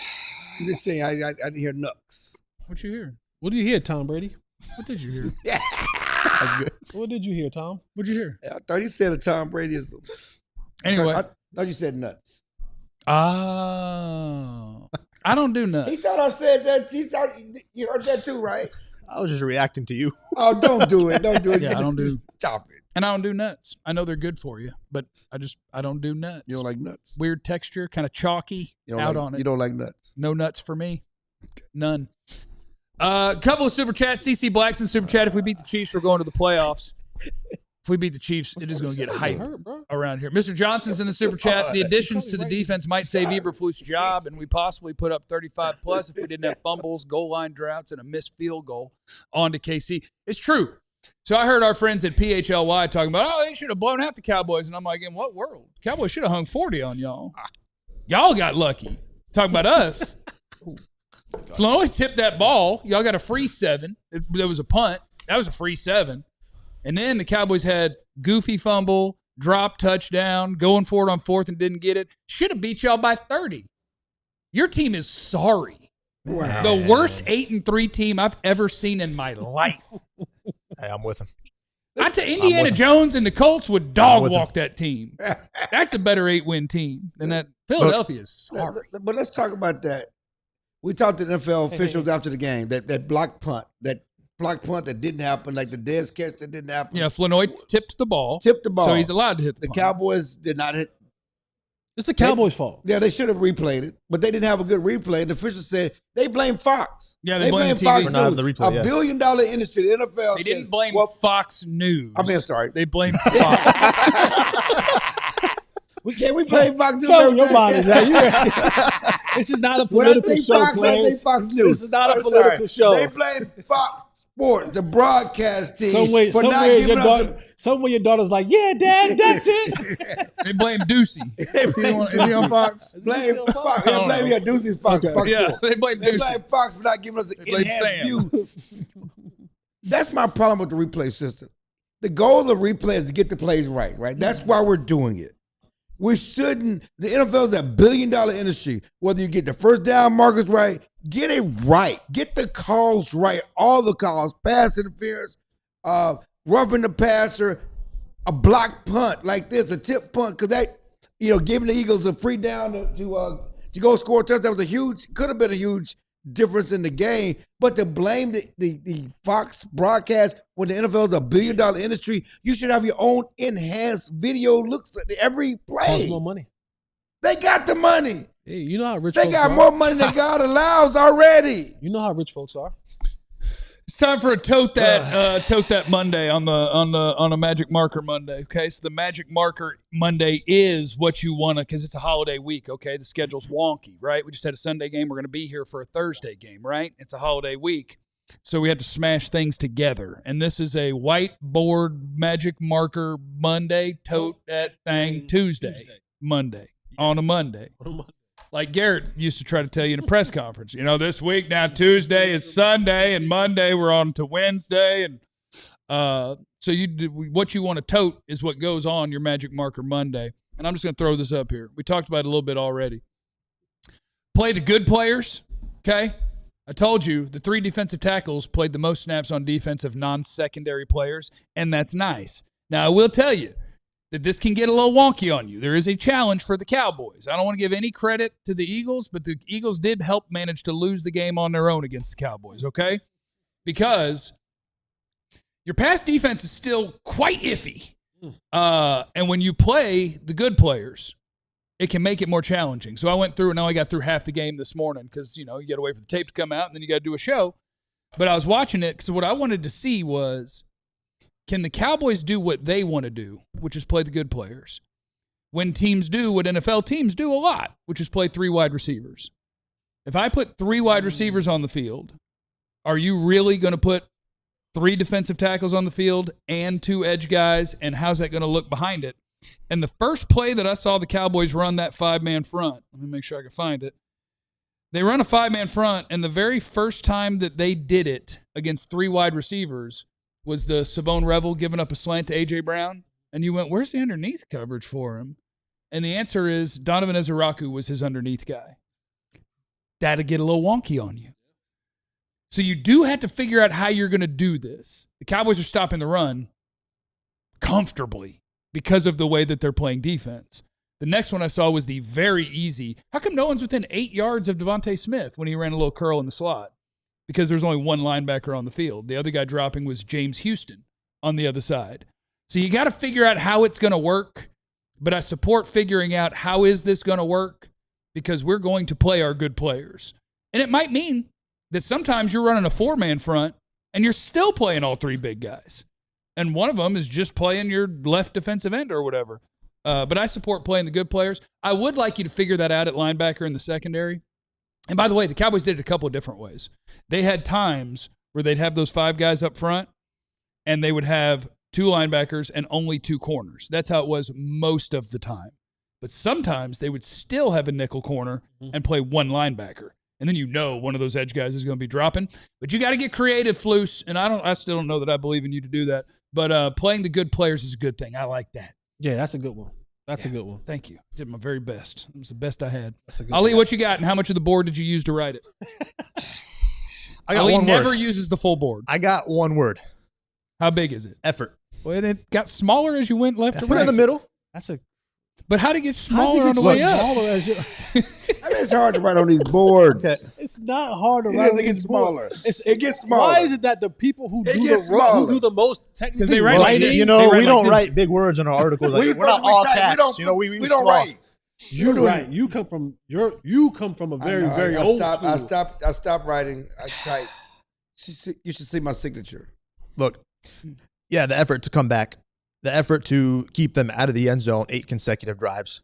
I'm just saying, I didn't hear Nux. What you hear? What did you hear, Tom Brady? What did you hear? That's good. What did you hear, Tom? What'd you hear? I thought you said a Tom Brady is. Anyway. I thought you said nuts. Oh. I don't do nuts. He thought I said that. He thought you heard that too, right? I was just reacting to you. Oh, don't do it. Don't do it. Yeah, I don't do. Stop it. And I don't do nuts. I know they're good for you, but I don't do nuts. You don't like nuts? Weird texture, kind of chalky. On it. You don't like nuts? No nuts for me. Okay. None. Couple of super chats. CC Blackson super chat. If we beat the Chiefs, we're going to the playoffs. If we beat the Chiefs, it is going to get hype around here. Mr. Johnson's in the super chat. The additions to the defense might save Eberflus' job, and we possibly put up 35 plus if we didn't have fumbles, goal line droughts, and a missed field goal onto KC. It's true. So I heard our friends at PHLY talking about, oh, they should have blown out the Cowboys. And I'm like, in what world? Cowboys should have hung 40 on y'all. Y'all got lucky. Talking about us. Floyd tipped that ball. Y'all got a free 7. There was a punt. That was a free 7. And then the Cowboys had goofy fumble, drop touchdown, going for it on 4th and didn't get it. Should have beat y'all by 30. Your team is sorry. Wow. The worst 8-3 team I've ever seen in my life. Hey, I'm with him. I tell Indiana Jones and the Colts would dog walk that team. That's a better 8-win team than that. Philadelphia is sorry. But let's talk about that. We talked to the NFL officials after the game. That block punt that didn't happen, like the Dez catch that didn't happen. Yeah, Floyd tipped the ball. So he's allowed to hit the punt. Cowboys did not hit. It's the Cowboys' fault. Yeah, they should have replayed it, but they didn't have a good replay. The officials said they blame Fox. Yeah, they blame Fox TV. News. The replay, $1 billion industry. The NFL. They didn't blame Fox News. I mean, I'm sorry. They blame Fox. We blame Fox News. So your mind is that this is not a political show, Clarence. This is not a political show. They blame Fox Sports, the broadcast team, for not giving us somewhere your daughter's like, yeah, Dad, that's it. They blame Ducey. Is he on Fox? Blame Fox. They blame Ducey's Fox. Okay. Yeah, they blame Ducey. They blame Fox for not giving us an enhanced view. That's my problem with the replay system. The goal of the replay is to get the plays right? That's why we're doing it. We shouldn't. The NFL is a $1 billion industry. Whether you get the first down markers right, get it right. Get the calls right. All the calls. Pass interference, roughing the passer, a block punt like this, a tip punt, because that, giving the Eagles a free down to go score a touchdown could have been a huge difference in the game. But to blame the Fox broadcast when the NFL is a $1 billion industry, you should have your own enhanced video looks at every play. Costs more money. They got the money. Hey, you know how rich folks are. They got more money than God allows already. You know how rich folks are. It's time for a tote that Monday on a Magic Marker Monday. Okay, so the Magic Marker Monday is what you want to, because it's a holiday week. Okay, the schedule's wonky, right? We just had a Sunday game. We're going to be here for a Thursday game, right? It's a holiday week, so we have to smash things together. And this is a whiteboard Magic Marker Monday, tote that thing Tuesday. Monday on a Monday. Like Garrett used to try to tell you in a press conference, this week now Tuesday is Sunday and Monday we're on to Wednesday. And so what you want to tote is what goes on your Magic Marker Monday. And I'm just going to throw this up here. We talked about it a little bit already. Play the good players, okay? I told you the 3 defensive tackles played the most snaps on defensive non-secondary players, and that's nice. Now, I will tell you that this can get a little wonky on you. There is a challenge for the Cowboys. I don't want to give any credit to the Eagles, but the Eagles did help manage to lose the game on their own against the Cowboys, okay? Because your pass defense is still quite iffy. And when you play the good players, it can make it more challenging. So I went through, and I got through half the game this morning because, you got to wait for the tape to come out, and then you got to do a show. But I was watching it because what I wanted to see was, can the Cowboys do what they want to do, which is play the good players, when teams do what NFL teams do a lot, which is play 3 wide receivers? If I put 3 wide receivers on the field, are you really going to put 3 defensive tackles on the field and 2 edge guys, and how's that going to look behind it? And the first play that I saw the Cowboys run that 5-man front, let me make sure I can find it, They run a 5-man front, and the very first time that they did it against 3 wide receivers was the Savone Revel giving up a slant to A.J. Brown. And you went, where's the underneath coverage for him? And the answer is Donovan Ezeraku was his underneath guy. That'll get a little wonky on you. So you do have to figure out how you're going to do this. The Cowboys are stopping the run comfortably because of the way that they're playing defense. The next one I saw was the very easy. How come no one's within 8 yards of Devontae Smith when he ran a little curl in the slot? Because there's only one linebacker on the field. The other guy dropping was James Houston on the other side. So you got to figure out how it's going to work, but I support figuring out how is this going to work because we're going to play our good players. And it might mean that sometimes you're running a 4-man front and you're still playing all 3 big guys. And one of them is just playing your left defensive end or whatever. But I support playing the good players. I would like you to figure that out at linebacker in the secondary. And by the way, the Cowboys did it a couple of different ways. They had times where they'd have those 5 guys up front, and they would have 2 linebackers and only 2 corners. That's how it was most of the time. But sometimes they would still have a nickel corner and play 1 linebacker. And then one of those edge guys is going to be dropping. But you got to get creative, Flus. And I still don't know that I believe in you to do that. But playing the good players is a good thing. I like that. Yeah, that's a good one. That's a good one. Thank you. Did my very best. It was the best I had. Good Ali, what you got, and how much of the board did you use to write it? Ali never uses the full board. I got one word. How big is it? Effort. Well, it got smaller as you went left to Put right. it in the middle. But how did it get smaller on the way up? I mean, it's hard to write on these boards. It's not hard to write on these smaller. boards. It gets smaller. Why is it that the people who do the most technically they write writing, like we don't write big words in our articles. Like, we're not all caps. We don't write. You're right. You come from a very old school. I stopped writing. I type. You should see my signature. Look, yeah, the effort to come back, the effort to keep them out of the end zone 8 consecutive drives.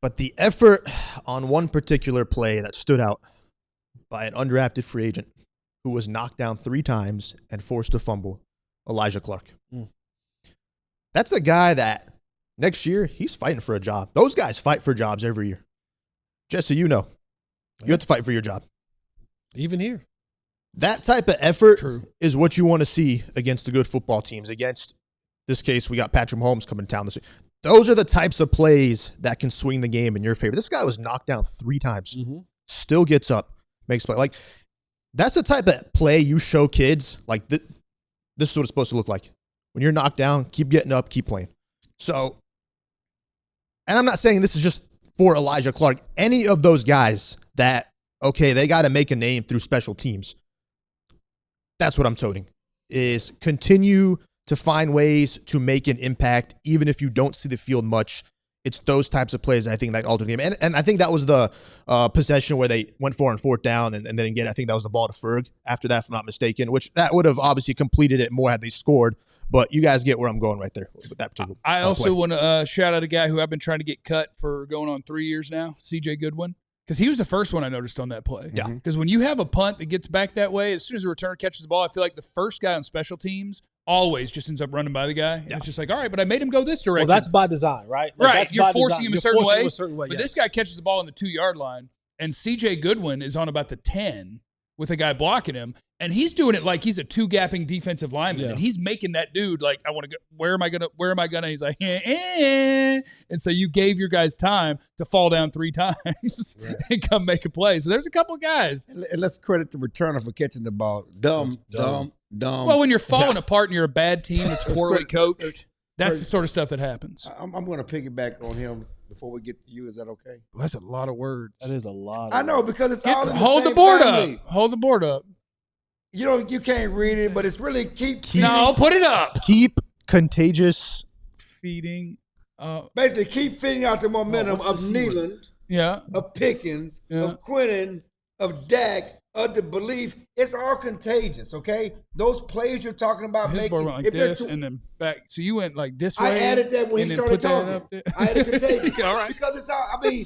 But the effort on one particular play that stood out by an undrafted free agent who was knocked down 3 times and forced to fumble, Elijah Clark. That's a guy that next year, he's fighting for a job. Those guys fight for jobs every year. Just so you know, you have to fight for your job. Even here. That type of effort is what you want to see against the good football teams. Against this case, we got Patrick Mahomes coming to town this week. Those are the types of plays that can swing the game in your favor. This guy was knocked down 3 times, still gets up, makes play. Like, that's the type of play you show kids. Like, this is what it's supposed to look like. When you're knocked down, keep getting up, keep playing. So, and I'm not saying this is just for Elijah Clark. Any of those guys that, they got to make a name through special teams. That's what I'm toting, is continue to find ways to make an impact, even if you don't see the field much. It's those types of plays, I think, that alter the game. And I think that was the possession where they went for on 4th down and then again, I think that was the ball to Ferg after that, if I'm not mistaken, which that would have obviously completed it more had they scored. But you guys get where I'm going right there with that particular I also want to shout out a guy who I've been trying to get cut for going on 3 years now, CJ Goodwin. Because he was the first one I noticed on that play. Yeah. Because when you have a punt that gets back that way, as soon as the returner catches the ball, I feel like the first guy on special teams always just ends up running by the guy. And it's just like, all right, but I made him go this direction. Well, that's by design, right? Like, right. You're forcing him a certain way. But yes. this guy catches the ball on the 2-yard line, and CJ Goodwin is on about the 10 with a guy blocking him. And he's doing it like he's a 2-gapping defensive lineman. Yeah. And he's making that dude like, I want to go, where am I gonna? He's like, And so you gave your guys time to fall down 3 times and come make a play. So there's a couple of guys. And let's credit the returner for catching the ball. Dumb. Well, when you're falling apart and you're a bad team that's poorly coached, that's the sort of stuff that happens. I'm going to piggyback on him before we get to you. Is that okay? Well, that's a lot of words. That is a lot. I know, because it's all in the hold same the board family. up. Hold the board up. You can't read it, but it's really keep no, put it up. Keep contagious feeding. Basically, keep feeding out the momentum of Nealand, of Pickens, of Quinnen, of Dak, of the belief. It's all contagious, okay? Those plays you're talking about his making. Like this and then back. So you went like this way. I added that when he started talking. I added contagious. All right. Because it's all, I mean,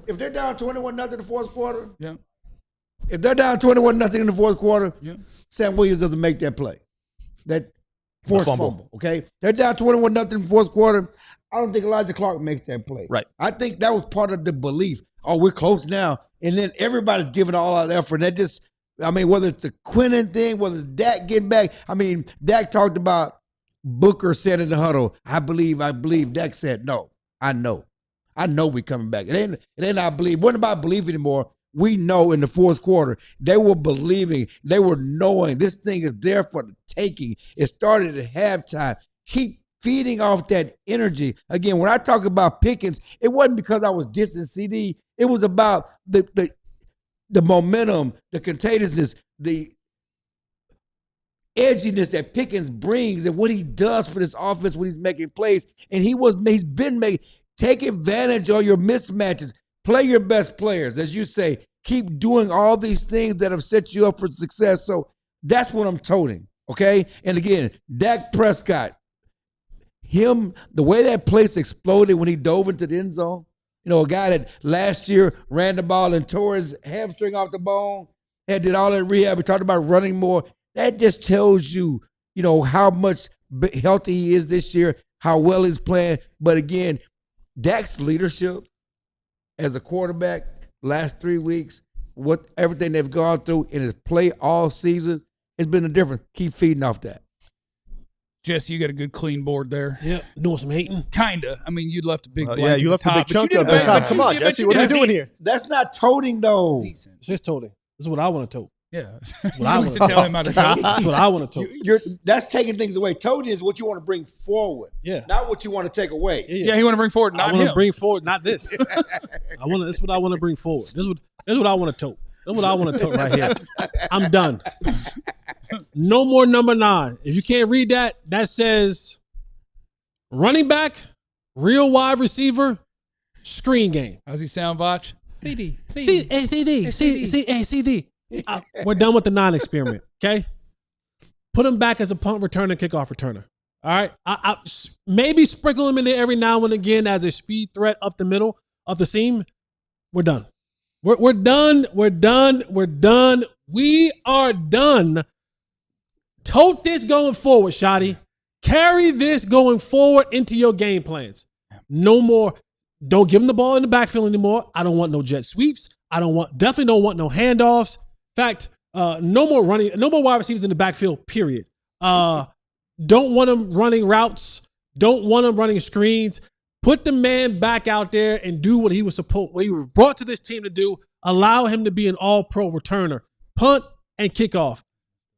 if they're down 21-0 in the 4th quarter, if they're down 21-0 in the 4th quarter, Sam Williams doesn't make that play. That forced fumble, okay? They're down 21-0 in the 4th quarter. I don't think Elijah Clark makes that play. Right. I think that was part of the belief. Oh, we're close now. And then everybody's giving all out effort. And that just, I mean, whether it's the Quinnen thing, whether it's Dak getting back. I mean, Dak talked about Booker said in the huddle, I believe. Dak said, no, I know we're coming back. It ain't I believe. It wasn't about belief anymore. We know in the fourth quarter, they were believing, they were knowing this thing is there for the taking. It started at halftime. Keep feeding off that energy. Again, when I talk about Pickens, it wasn't because I was dissing CD. It was about the momentum, the contagiousness, the edginess that Pickens brings and what he does for this offense when he's making plays. And he's been making, take advantage of your mismatches. Play your best players. As you say, keep doing all these things that have set you up for success. So that's what I'm toting, okay? And again, Dak Prescott, the way that place exploded when he dove into the end zone, you know, a guy that last year ran the ball and tore his hamstring off the bone, did all that rehab, we talked about running more. That just tells you, you know, how much healthy he is this year, how well he's playing. But again, Dak's leadership as a quarterback last 3 weeks, everything they've gone through in his play all season, has been a difference. Keep feeding off that. Jesse, you got a good clean board there. Yeah, doing some hating. Kinda. I mean, you left a big blank yeah, you left top, a big chunk of up the top. Come on, Jesse, what are you doing here? That's not toting, though. It's just toting. This is what I want to tote. Yeah. What I want to tell him how to tote. That's what I want to tote. That's taking things away. Toting is what you want to bring forward, not what you want to take away. Yeah, you want to bring forward, not him. I want to bring forward, not this. That's what I want to bring forward. This is what I want to tote. That's what I want to tote right here. I'm done. No more number 9. If you can't read that, that says running back, real wide receiver, screen game. How's he sound, Vach? CD. We're done with the 9 experiment, okay? Put him back as a punt returner, kickoff returner. All right? I maybe sprinkle him in there every now and again as a speed threat up the middle of the seam. We're done. We're done. We're done. We're done. We are done. Tote this going forward, Shotty. Carry this going forward into your game plans. No more. Don't give him the ball in the backfield anymore. I don't want no jet sweeps. Definitely don't want no handoffs. In fact, no more wide receivers in the backfield, period. Don't want him running routes. Don't want him running screens. Put the man back out there and do what he was brought to this team to do. Allow him to be an all-pro returner. Punt and kickoff.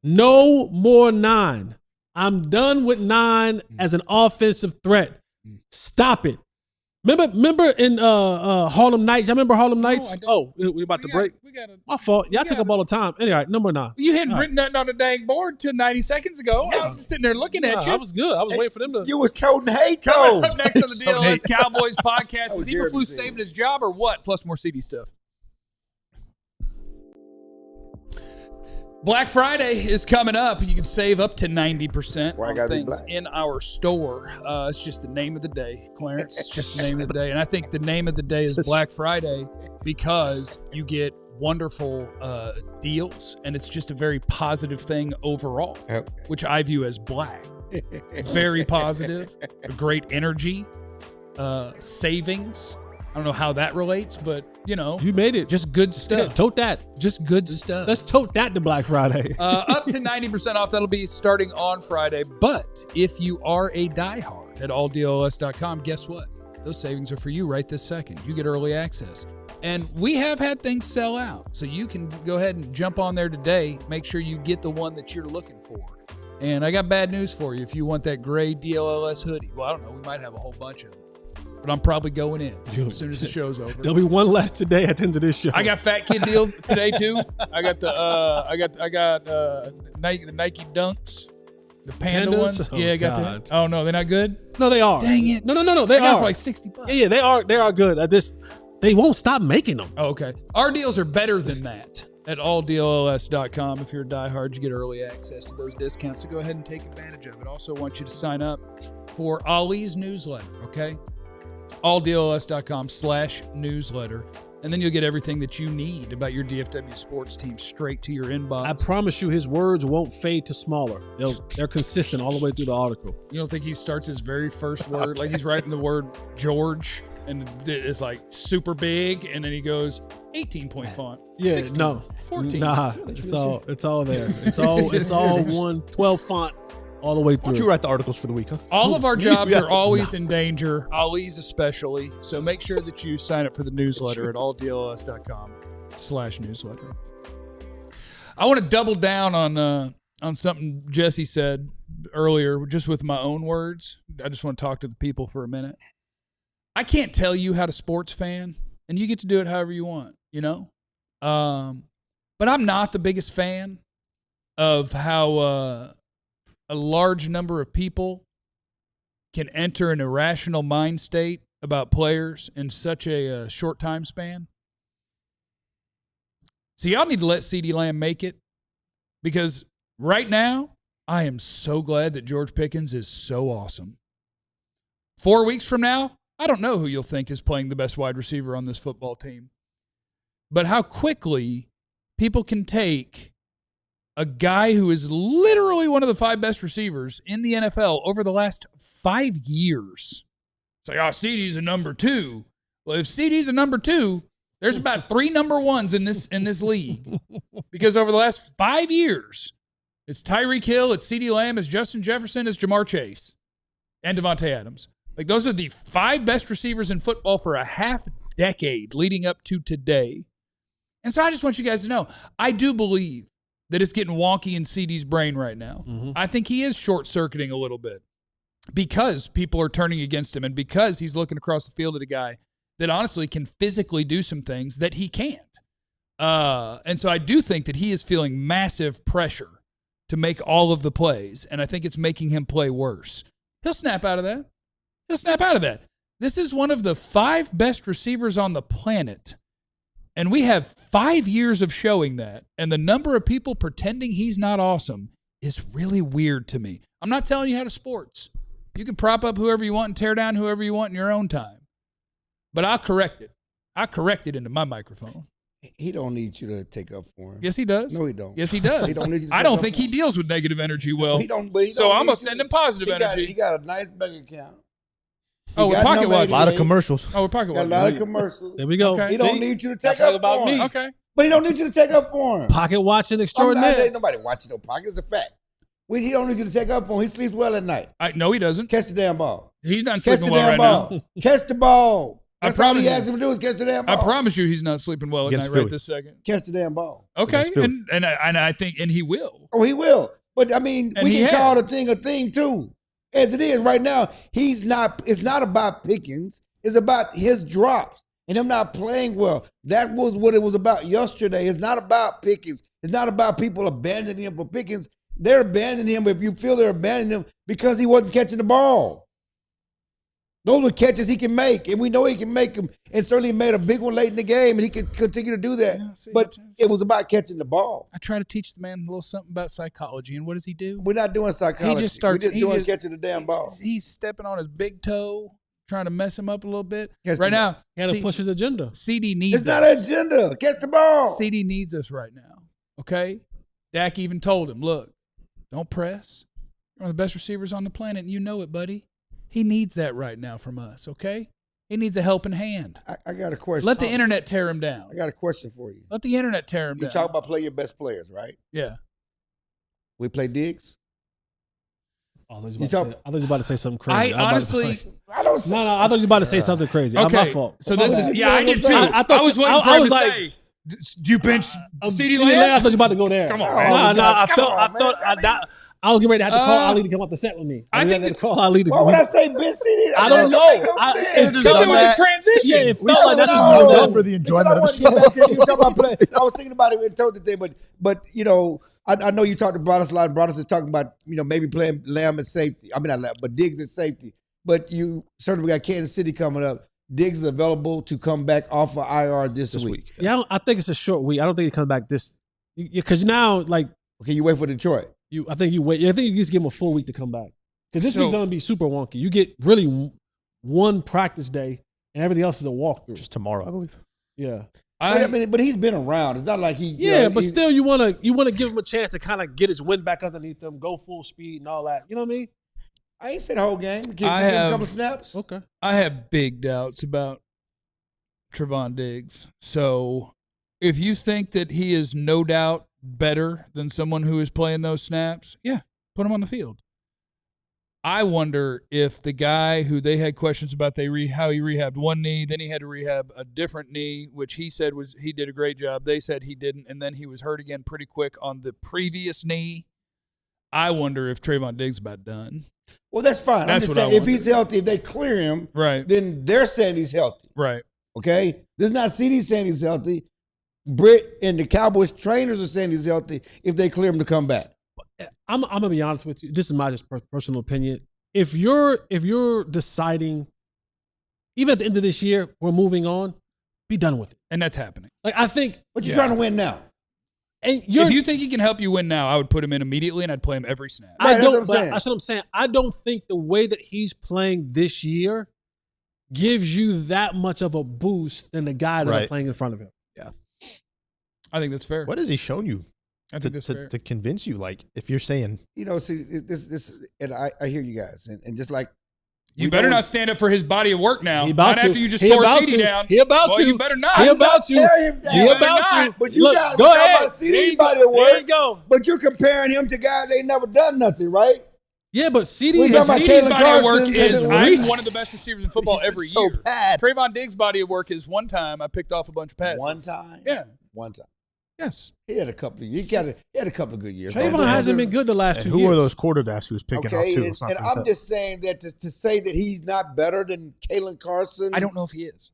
No more 9. I'm done with 9 as an offensive threat. Stop it. Remember in Harlem Nights? Y'all remember Harlem Nights? We about to break. My fault. Y'all take up all the time. Anyway, number 9. You hadn't written nothing on the dang board till 90 seconds ago. I was just sitting there looking at you. I was good. I was waiting for them to. You was coding hate Coming code. up next on the DLLS Cowboys podcast. Is Eberflus saving his job or what? Plus more CD stuff. Black Friday is coming up. You can save up to 90% on things in our store. It's just the name of the day, Clarence. It's just the name of the day. And I think the name of the day is Black Friday because you get wonderful deals, and it's just a very positive thing overall, which I view as black. Very positive, great energy, savings. I don't know how that relates, but, you know. You made it. Just good stuff. Yeah, tote that. Just good stuff. Let's tote that to Black Friday. Up to 90% off. That'll be starting on Friday. But if you are a diehard at alldlls.com, guess what? Those savings are for you right this second. You get early access. And we have had things sell out. So you can go ahead and jump on there today. Make sure you get the one that you're looking for. And I got bad news for you. If you want that gray DLLS hoodie, well, I don't know. We might have a whole bunch of them. But I'm probably going in as soon as the show's over. There'll be one less today at the end of this show. I got fat kid deal today too. I got the Nike Dunks, the Panda ones. Oh, yeah, I got that. Oh no, they're not good. No, they are. Dang it! No, they are for like $60. Yeah, they are. They are good. They won't stop making them. Oh, okay. Our deals are better than that at alldlls.com. If you're a diehard, you get early access to those discounts. So go ahead and take advantage of it. Also want you to sign up for Ollie's newsletter. Okay. alldlls.com/newsletter. and then you'll get everything that you need about your DFW sports team straight to your inbox. I promise you, his words won't fade to smaller. They're consistent all the way through the article. You don't think he starts his very first word like he's writing the word George and it's like super big, and then he goes 18-point font. Yeah, 16, no, 14. Nah, it's all there. It's all 112 font all the way Why don't through. you write the articles for the week, huh? All of our jobs are always in danger, Ali's especially. So make sure that you sign up for the newsletter at alldlls.com/newsletter. I want to double down on something Jesse said earlier, just with my own words. I just want to talk to the people for a minute. I can't tell you how to sports fan, and you get to do it however you want, you know? But I'm not the biggest fan of how a large number of people can enter an irrational mind state about players in such a short time span. So y'all need to let CeeDee Lamb make it, because right now I am so glad that George Pickens is so awesome. 4 weeks from now, I don't know who you'll think is playing the best wide receiver on this football team. But how quickly people can take a guy who is literally one of the 5 best receivers in the NFL over the last 5 years. It's like, CeeDee's a number 2. Well, if CeeDee's a number 2, there's about 3 number 1s in this league. Because over the last 5 years, it's Tyreek Hill, it's CeeDee Lamb, it's Justin Jefferson, it's Jamar Chase, and Devontae Adams. Like, those are the 5 best receivers in football for a half decade leading up to today. And so I just want you guys to know, I do believe that it's getting wonky in CeeDee's brain right now. Mm-hmm. I think he is short-circuiting a little bit because people are turning against him and because he's looking across the field at a guy that honestly can physically do some things that he can't. And so I do think that he is feeling massive pressure to make all of the plays, and I think it's making him play worse. He'll snap out of that. This is one of the 5 best receivers on the planet. And we have 5 years of showing that. And the number of people pretending he's not awesome is really weird to me. I'm not telling you how to sports. You can prop up whoever you want and tear down whoever you want in your own time. But I'll correct it. I correct it into my microphone. He don't need you to take up for him. Yes, he does. No, he don't. Yes, he does. He don't need you to I don't think he deals with negative energy well. He don't, but so I'm going to send him positive energy. He got a nice bank account. We're pocket watching. A lot of commercials. We're pocket watching. A lot of commercials. There we go. Okay. He don't need you to take up for him. Okay. But he don't need you to take up for him. Pocket watching extraordinaire. Ain't nobody watching no pocket. It's a fact. He don't need you to take up for him. He sleeps well at night. No, he doesn't. Catch the damn ball. He's not Catch sleeping the well damn right ball. now. Catch the ball. That's all he you. asked him to do is catch the damn ball. I promise you he's not sleeping well at Against night Philly. right this second. Catch the damn ball. Okay, and I think he will. Oh, he will. But, I mean, And we he can call has. the thing a thing, too. As it is right now, it's not about Pickens. It's about his drops and him not playing well. That was what it was about yesterday. It's not about Pickens. It's not about people abandoning him for Pickens. They're abandoning him, if you feel they're abandoning him, because he wasn't catching the ball. Those were catches he can make, and we know he can make them, and certainly made a big one late in the game, and he can continue to do that. Yeah, but it was about catching the ball. I try to teach the man a little something about psychology, and what does he do? We're not doing psychology. We're just doing catching the damn ball. He's stepping on his big toe, trying to mess him up a little bit. Catch right now, he had to push his agenda. CeeDee needs It's not an agenda. Catch the ball. CeeDee needs us right now, okay? Dak even told him, look, don't press. You're one of the best receivers on the planet, and you know it, buddy. He needs that right now from us, okay? He needs a helping hand. I got a question. Let the internet tear him down. I got a question for you. Let the internet tear him down. You talk about play your best players, right? Yeah. We play Diggs? I thought you were about to say something crazy. I honestly... I thought you were about to say something crazy. Okay. My fault. So this is... Yeah, I did too. I was waiting for him to say... Do you bench CeeDee Lamb? I thought you were about to go there. Come on, man. I was getting ready to have to call Ali to come up the set with me. I think to call Ali to why would I say Ben CeeDee? I don't know. Because it was a transition. Yeah, it We felt like that slow was down for the enjoyment of the show. I was thinking about it and told today, but you know, I know you talked to Broadus a lot. Broadus is talking about, you know, maybe playing Lamb as safety. I mean, not Lamb, but Diggs as safety. But you certainly got Kansas City coming up. Diggs is available to come back off of IR this week. Yeah, I think it's a short week. I don't think he comes back this because now, like, okay, you wait for Detroit. I think you wait. I think you just give him a full week to come back because this week's gonna be super wonky. You get really one practice day, and everything else is a walkthrough. Just tomorrow, I believe. Yeah. But he's been around. It's not like he. Yeah, but still, you wanna give him a chance to kind of get his wind back underneath him, go full speed and all that. You know what I mean? I ain't said the whole game. Give him a couple snaps. Okay. I have big doubts about Trevon Diggs. So if you think that he is no doubt better than someone who is playing those snaps, yeah, put him on the field. I wonder if the guy who they had questions about how he rehabbed one knee, then he had to rehab a different knee, which he said he did a great job. They said he didn't, and then he was hurt again pretty quick on the previous knee. I wonder if Trevon Diggs about done. Well, that's fine. I'm just saying, if he's healthy, if they clear him, right, then they're saying he's healthy. Right. Okay? This is not CeeDee saying he's healthy. Britt and the Cowboys trainers are saying he's healthy if they clear him to come back. I'm gonna be honest with you. This is my just personal opinion. If you're deciding, even at the end of this year, we're moving on, be done with it. And that's happening. Like I think, but you're trying to win now. And if you think he can help you win now, I would put him in immediately and I'd play him every snap. Right, that's what I'm saying. I don't think the way that he's playing this year gives you that much of a boost than the guy that are playing in front of him. Yeah, I think that's fair. What has he shown you? I think that's fair. To convince you, like, if you're saying, see, this, and I hear you guys, and just like you better not stand up for his body of work now. Not after you just tore CeeDee down. He about to. You better not. He about to. He about to. But you guys go ahead. About CeeDee's body of work. There you go. But you're comparing him to guys that ain't never done nothing, right? Yeah, but CeeDee's body of work is I'm one of the best receivers in football every year. Bad. Trevon Diggs' body of work is one time I picked off a bunch of passes. One time? Yeah. One time. Yes. He had a couple of years. He had a couple of good years. Trevon hasn't been good the last 2 years. Who are those quarterbacks he was picking off too? And I'm just saying that to say that he's not better than Kalen Carson. I don't know if he is.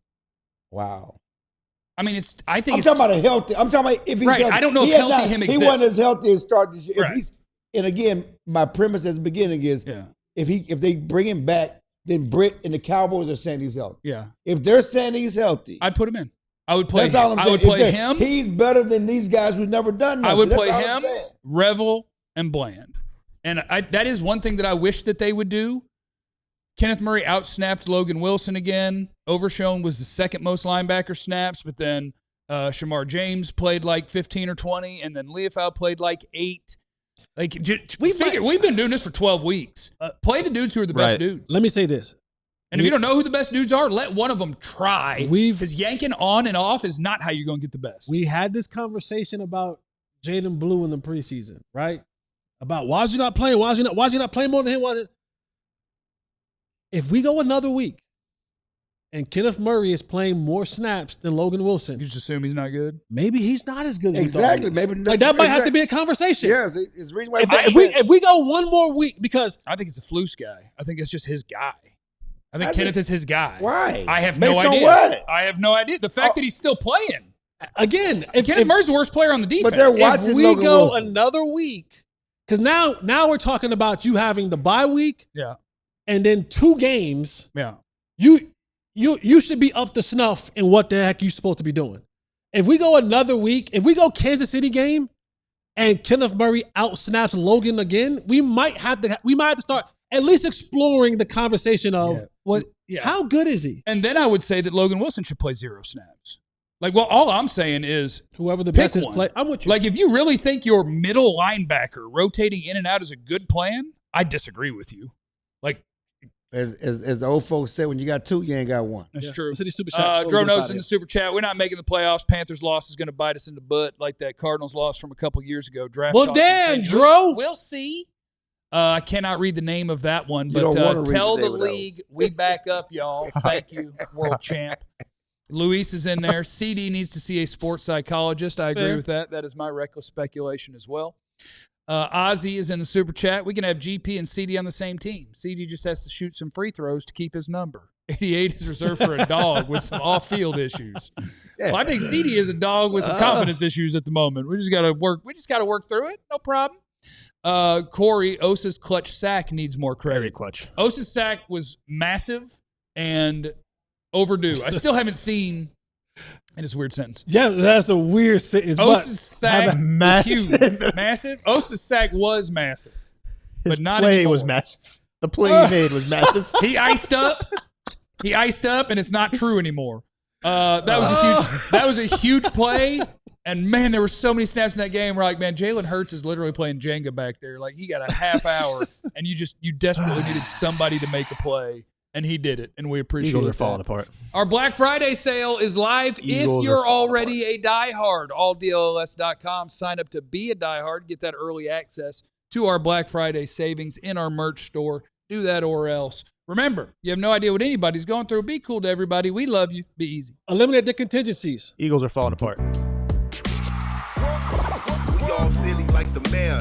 Wow. I mean, I'm talking about a healthy. I'm talking about if he's healthy. I don't know if healthy him exists. He wasn't as healthy as start this year. Right. And again, my premise at the beginning is if they bring him back, then Britt and the Cowboys are saying he's healthy. Yeah. If they're saying he's healthy, I'd put him in. I would play. That's all I'm saying. I would play him. He's better than these guys who've never done nothing. I would play him, Revel, and Bland. And that is one thing that I wish that they would do. Kenneth Murray outsnapped Logan Wilson again. Overshown was the second most linebacker snaps, but then Shamar James played like 15 or 20, and then Leofau played like 8. Like we've been doing this for 12 weeks. Play the dudes who are the best dudes. Let me say this. And if you don't know who the best dudes are, let one of them try. Because yanking on and off is not how you're going to get the best. We had this conversation about Jaden Blue in the preseason, right? About why is he not playing? Why is he not playing more than him? If we go another week and Kenneth Murray is playing more snaps than Logan Wilson, you just assume he's not good? Maybe he's not as good as exactly. Maybe like that might have to be a conversation. Yes, it's the reason why if we go one more week, because I think it's a Flus guy. I think it's just his guy. I think Kenneth is his guy. Why? I have no idea. What? I have no idea. The fact that he's still playing. Again, Kenneth Murray's the worst player on the defense. But they're watching if we Logan go Wilson. Another week, because now we're talking about you having the bye week, and then 2 games. Yeah, you should be up to snuff in what the heck you're supposed to be doing. If we go another week, if we go Kansas City game, and Kenneth Murray outsnaps Logan again, we might have to start at least exploring the conversation of how good is he? And then I would say that Logan Wilson should play 0 snaps. Like, well, all I'm saying is whoever the best is play. I'm with you. Like, if you really think your middle linebacker rotating in and out is a good plan, I disagree with you. Like, as the old folks say, when you got 2, you ain't got 1. That's true. Super chat. Dronos in the super chat. We're not making the playoffs. Panthers loss is going to bite us in the butt like that Cardinals loss from a couple years ago. Draft. Well, damn, Dro. We'll see. I cannot read the name of that one, but tell the league we back up, y'all. Thank you, world champ. Luis is in there. CeeDee needs to see a sports psychologist. I agree with that. That is my reckless speculation as well. Ozzy is in the super chat. We can have GP and CeeDee on the same team. CeeDee just has to shoot some free throws to keep his number. 88 is reserved for a dog with some off-field issues. Well, I think CeeDee is a dog with some confidence issues at the moment. We just got to work through it. No problem. Corey, Osa's clutch sack needs more credit. Very clutch. Osa's sack was massive and overdue. I still haven't seen, and it's a weird sentence. Yeah, that's a weird sentence. Osa's sack was massive. huge. Massive? Osa's sack was massive. His but not play anymore. was massive. The play he made was massive. He iced up, and it's not true anymore. That was a huge play. And man, there were so many snaps in that game where, like, man, Jalen Hurts is literally playing Jenga back there. Like, he got a half hour, and you desperately needed somebody to make a play, and he did it, and we appreciate it. Eagles are falling apart. Our Black Friday sale is live. If you're already a diehard, alldlls.com. Sign up to be a diehard. Get that early access to our Black Friday savings in our merch store. Do that or else. Remember, you have no idea what anybody's going through. Be cool to everybody. We love you. Be easy. Eliminate the contingencies. Eagles are falling apart. We all silly like the mayor.